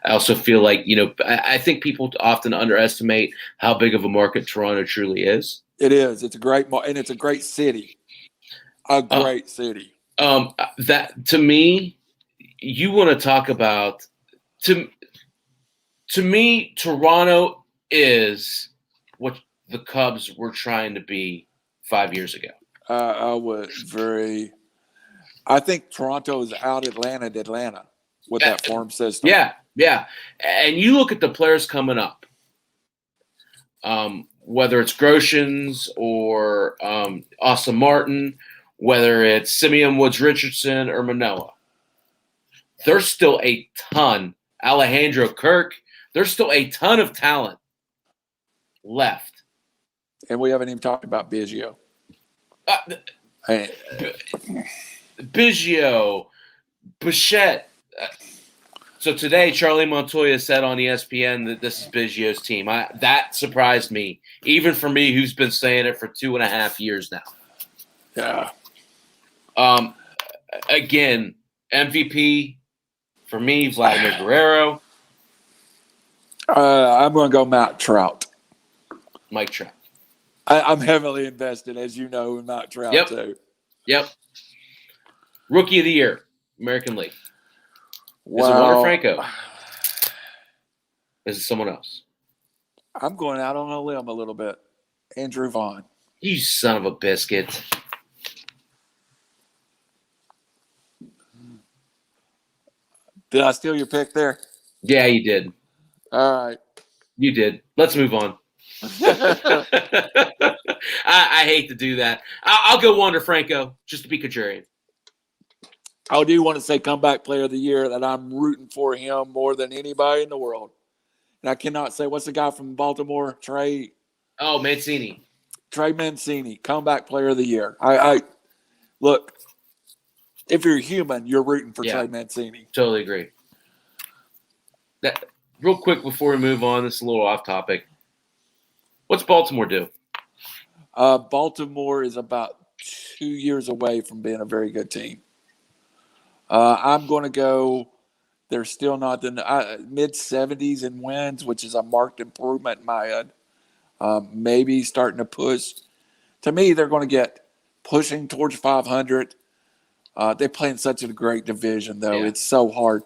I also feel like, I think people often underestimate how big of a market Toronto truly is. It is. It's a great and it's a great city. A great city. That to me, you want to talk about to me, Toronto is what the Cubs were trying to be 5 years ago. I think Toronto is out Atlanta with that farm system. Yeah. And you look at the players coming up, whether it's Groshans or Austin Martin, whether it's Simeon Woods Richardson or Manoah. There's still a ton. Alejandro Kirk. There's still a ton of talent left. And we haven't even talked about Biggio. Biggio, Bichette. So today, Charlie Montoya said on ESPN that this is Biggio's team. That surprised me, even for me, who's been saying it for 2.5 years now. Yeah. Again, MVP for me, Vladimir Guerrero. I'm going to go Matt Trout. Mike Trout. I'm heavily invested, as you know, in Matt Trout, too. Yep. Rookie of the Year, American League. Wow. Is it Wander Franco? Is it someone else? I'm going out on a limb a little bit. Andrew Vaughn. You son of a biscuit. Did I steal your pick there? Yeah, you did. All right. You did. Let's move on. I hate to do that. I'll go Wander Franco just to be contrarian. I do want to say comeback player of the year that I'm rooting for him more than anybody in the world. And I cannot say, what's the guy from Baltimore? Trey Mancini. Trey Mancini, comeback player of the year. I look, if you're human, you're rooting for Trey Mancini. Totally agree. That real quick before we move on, this is a little off topic. What's Baltimore do? Baltimore is about 2 years away from being a very good team. I'm going to go. They're still not the mid-70s in wins, which is a marked improvement in my head. Maybe starting to push. To me, they're going to get pushing towards 500. They play in such a great division, though. Yeah. It's so hard.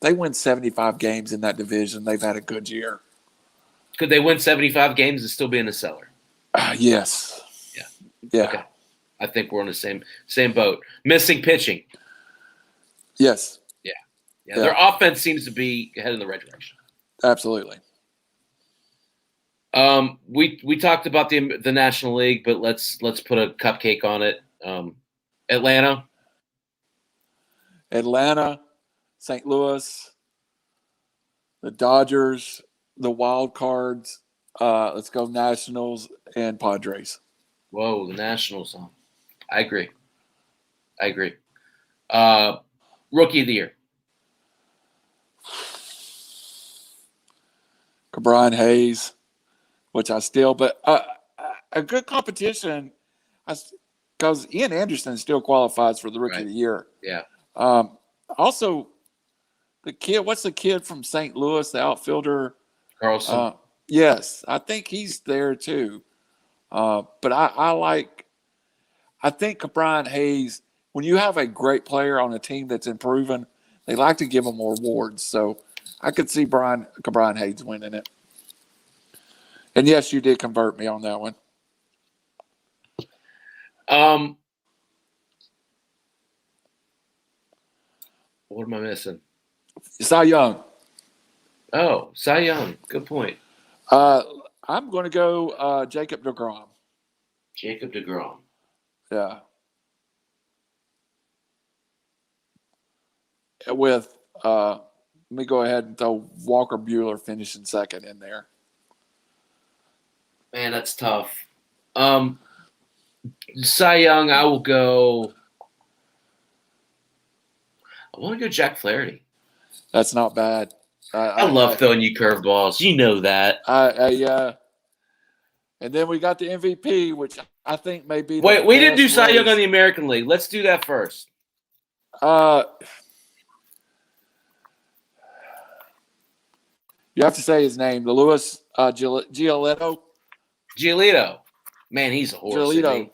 They win 75 games in that division. They've had a good year. Could they win 75 games and still be in the cellar? Yes. Yeah. Okay. I think we're on the same boat. Missing pitching. Yes. Yeah. Their offense seems to be headed in the right direction. Absolutely. We talked about the National League, but let's put a cupcake on it. Atlanta, St. Louis, the Dodgers, the Wild Cards. Let's go Nationals and Padres. Whoa, the Nationals. I agree. Rookie of the Year. Brian Hayes, which I still, but a good competition because Ian Anderson still qualifies for the Rookie of the Year. Yeah. Also, what's the kid from St. Louis, the outfielder? Carlson. Yes, I think he's there too. But I think Brian Hayes, when you have a great player on a team that's improving, they like to give them more awards. So I could see Brian Hayes winning it. And yes, you did convert me on that one. What am I missing? Cy Young. Oh, Cy Young. Good point. I'm going to go Jacob deGrom. Jacob deGrom. Yeah. With let me go ahead and throw Walker Buehler finishing second in there. Man, that's tough. Cy Young, I will go. I want to go Jack Flaherty. That's not bad. I love throwing you curveballs. You know that. And then we got the MVP, which I think may be. Wait, we didn't do Cy Young race. on the American League. Let's do that first. You have to say his name. The Louis Giolito. Giolito. Man, he's a horse. Giolito.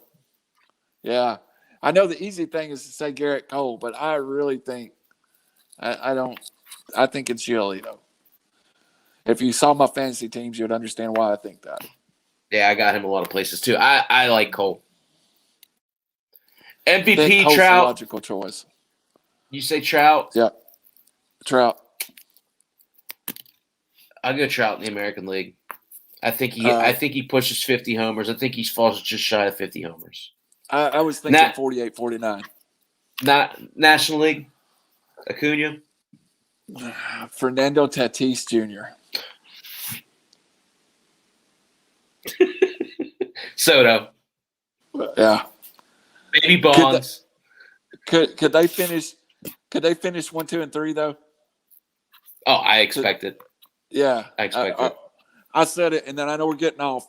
Yeah. I know the easy thing is to say Garrett Cole, but I really think I think it's Giolito. If you saw my fantasy teams, you would understand why I think that. Yeah, I got him a lot of places too. I like Cole. MVP Cole's Trout. a logical choice. You say Trout? Yeah. Trout. I'll go Trout in the American League. I think he pushes 50 homers. I think he falls just shy of 50 homers. I was thinking 48, 49. Not National League. Acuna. Fernando Tatis Jr. Soto. Yeah. Maybe Bonds. Could they finish 1, 2, and 3 though? Oh, I expect it. Yeah. I expect it. I said it, and then I know we're getting off.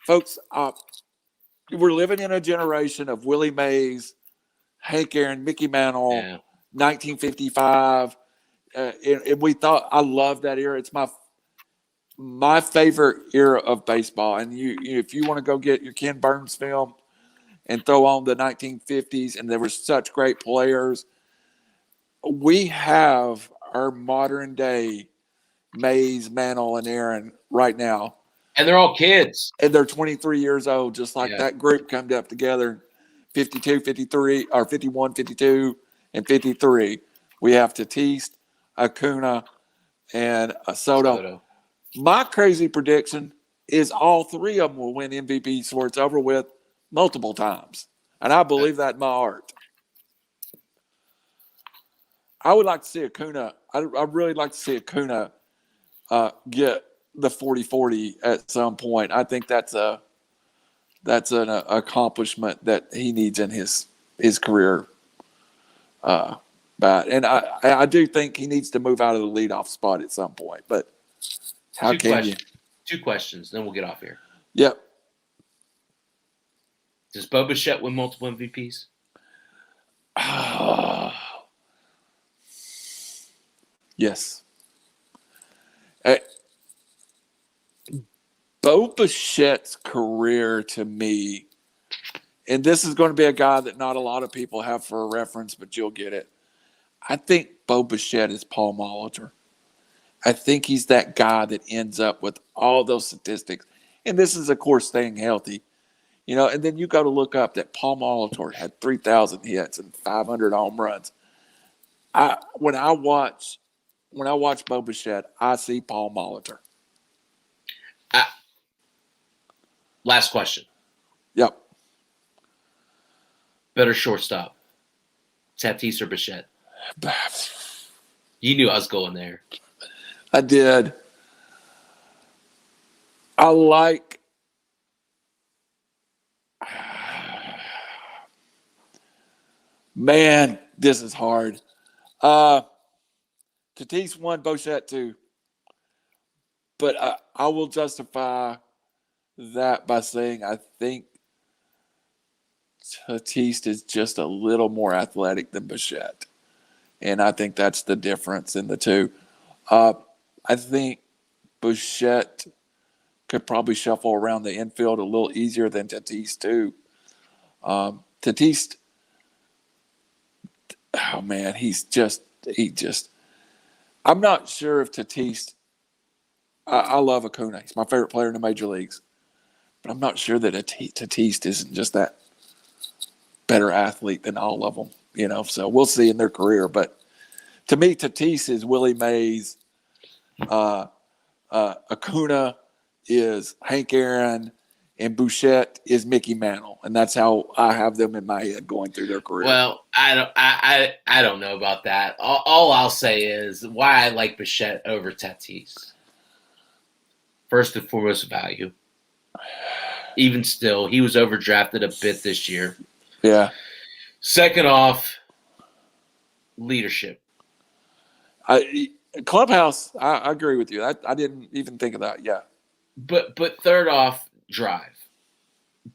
Folks, we're living in a generation of Willie Mays, Hank Aaron, Mickey Mantle, 1955. And we thought, I love that era. It's my favorite era of baseball. And if you want to go get your Ken Burns film and throw on the 1950s, and there were such great players, we have our modern day Mays, Mantle, and Aaron right now. And they're all kids. And they're 23 years old, just like that group come up together, 52, 53, or 51, 52, and 53. We have Tatis, Acuna, and Soto. My crazy prediction is all three of them will win MVP before it's over with multiple times. And I believe that in my heart. I would like to see Acuna. I really like to see Acuna get the 40-40 at some point. I think that's an accomplishment that he needs in his career. And I do think he needs to move out of the leadoff spot at some point. But how can you? 2 questions, then we'll get off here. Yep. Does Bo Bichette win multiple MVPs? Yes. Bo Bichette's career to me, and this is going to be a guy that not a lot of people have for a reference, but you'll get it. I think Bo Bichette is Paul Molitor. I think he's that guy that ends up with all those statistics. And this is, of course, staying healthy. And then you got to look up that Paul Molitor had 3,000 hits and 500 home runs. When I watch Bo Bichette, I see Paul Molitor. Last question. Yep. Better shortstop, Tatis or Bichette? You knew I was going there. I did. I like. Man, this is hard. Tatis won, Bichette too. But I will justify that by saying I think Tatis is just a little more athletic than Bichette. And I think that's the difference in the two. I think Bichette could probably shuffle around the infield a little easier than Tatis too. Tatis, oh man, he just. I'm not sure if Tatis. I love Acuna. He's my favorite player in the major leagues, but I'm not sure that Tatis isn't just that better athlete than all of them. So we'll see in their career. But To me, Tatis is Willie Mays. Acuna is Hank Aaron, and Bouchette is Mickey Mantle, and that's how I have them in my head going through their career. Well, I don't know about that. All I'll say is why I like Bichette over Tatis. First and foremost, value. Even still, he was overdrafted a bit this year. Yeah. Second off, leadership. Clubhouse, I agree with you. I didn't even think of that. Yeah. But third off, drive.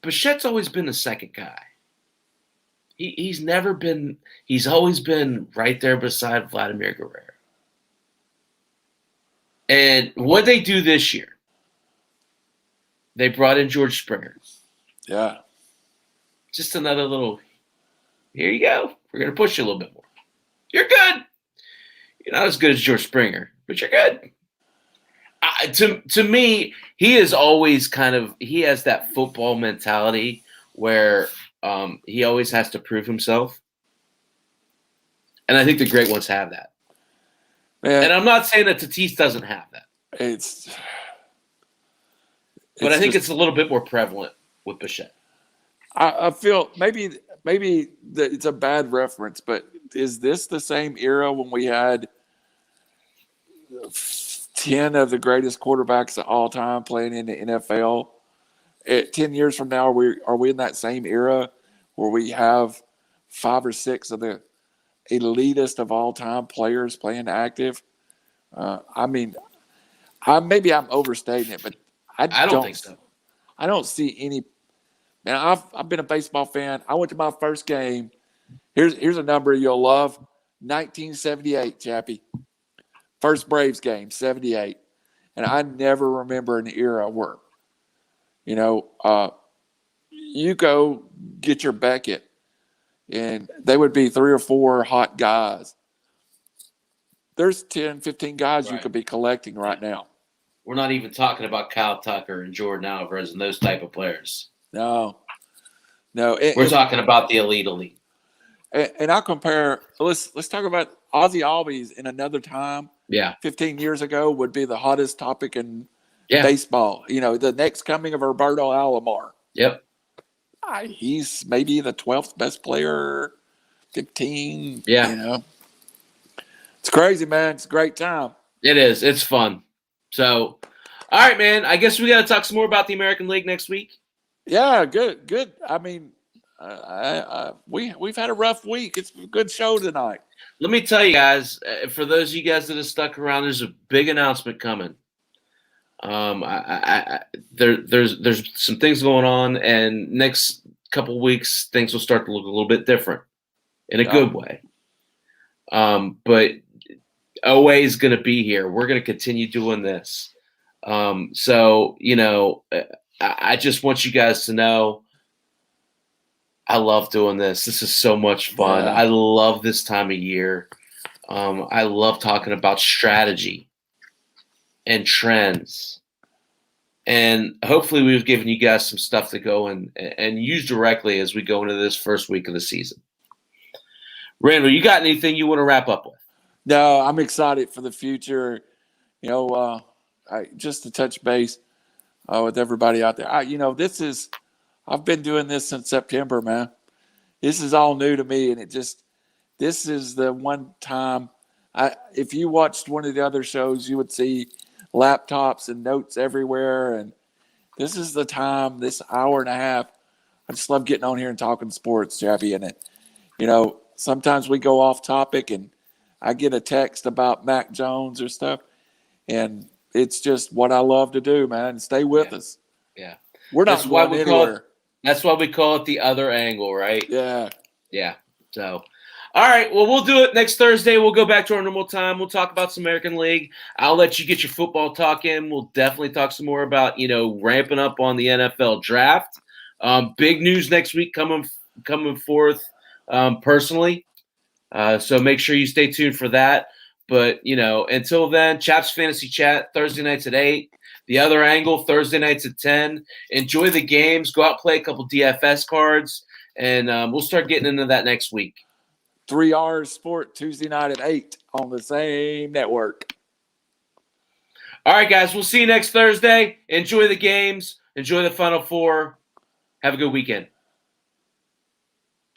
Bichette's always been the second guy. He's never been. He's always been right there beside Vladimir Guerrero. And what they do this year, they brought in George Springer. Yeah. Just another little. Here you go. We're gonna push you a little bit more. You're good. You're not as good as George Springer, but you're good. To me, he is always he has that football mentality where he always has to prove himself. And I think the great ones have that. Man, and I'm not saying that Tatis doesn't have that. But I think it's a little bit more prevalent with Bichette. I feel maybe it's a bad reference, but is this the same era when we had 10 of the greatest quarterbacks of all time playing in the NFL? 10 years from now, are we in that same era where we have 5 or 6 of the elitist of all time players playing active? Maybe I'm overstating it, but I don't think so. I don't see any. Man, I've been a baseball fan. I went to my first game. Here's a number you'll love: 1978, Chappy. First Braves game, 78. And I never remember an era where, you go get your Beckett, and they would be 3 or 4 hot guys. There's 10, 15 guys you could be collecting right now. We're not even talking about Kyle Tucker and Jordan Alvarez and those type of players. No. We're talking about the elite. And I'll compare. Let's talk about Ozzie Albies in another time. Yeah, 15 years ago would be the hottest topic in baseball. The next coming of Roberto Alomar. Yep. He's maybe the 12th best player. 15. Yeah. It's crazy, man. It's a great time. It is. It's fun. So, all right, man. I guess we got to talk some more about the American League next week. Yeah, good. I mean, we've had a rough week. It's a good show tonight. Let me tell you guys, for those of you guys that have stuck around, there's a big announcement coming. There's some things going on, and next couple weeks things will start to look a little bit different in a good way. But OA is going to be here. We're going to continue doing this. So I just want you guys to know I love doing this. This is so much fun. Yeah. I love this time of year. I love talking about strategy and trends. And hopefully we've given you guys some stuff to go and use directly as we go into this first week of the season. Randall, you got anything you want to wrap up with? No, I'm excited for the future. Just to touch base with everybody out there. I've been doing this since September, man. This is all new to me, and this is the one time. If you watched one of the other shows, you would see laptops and notes everywhere, and this is the time. This hour and a half, I just love getting on here and talking sports, Chappy. And sometimes we go off topic, and I get a text about Mac Jones or stuff, and it's just what I love to do, man. Stay with us. Yeah. We're not going anywhere. That's why we call it the other angle, right? Yeah. Yeah. So, all right. Well, we'll do it next Thursday. We'll go back to our normal time. We'll talk about some American League. I'll let you get your football talk in. We'll definitely talk some more about, ramping up on the NFL draft. Big news next week coming forth personally. So make sure you stay tuned for that. But, until then, Chap's Fantasy Chat, Thursday nights at 8. The Other Angle, Thursday nights at 10. Enjoy the games. Go out, play a couple DFS cards, and we'll start getting into that next week. 3R Sport Tuesday night at 8 on the same network. All right, guys. We'll see you next Thursday. Enjoy the games. Enjoy the Final Four. Have a good weekend.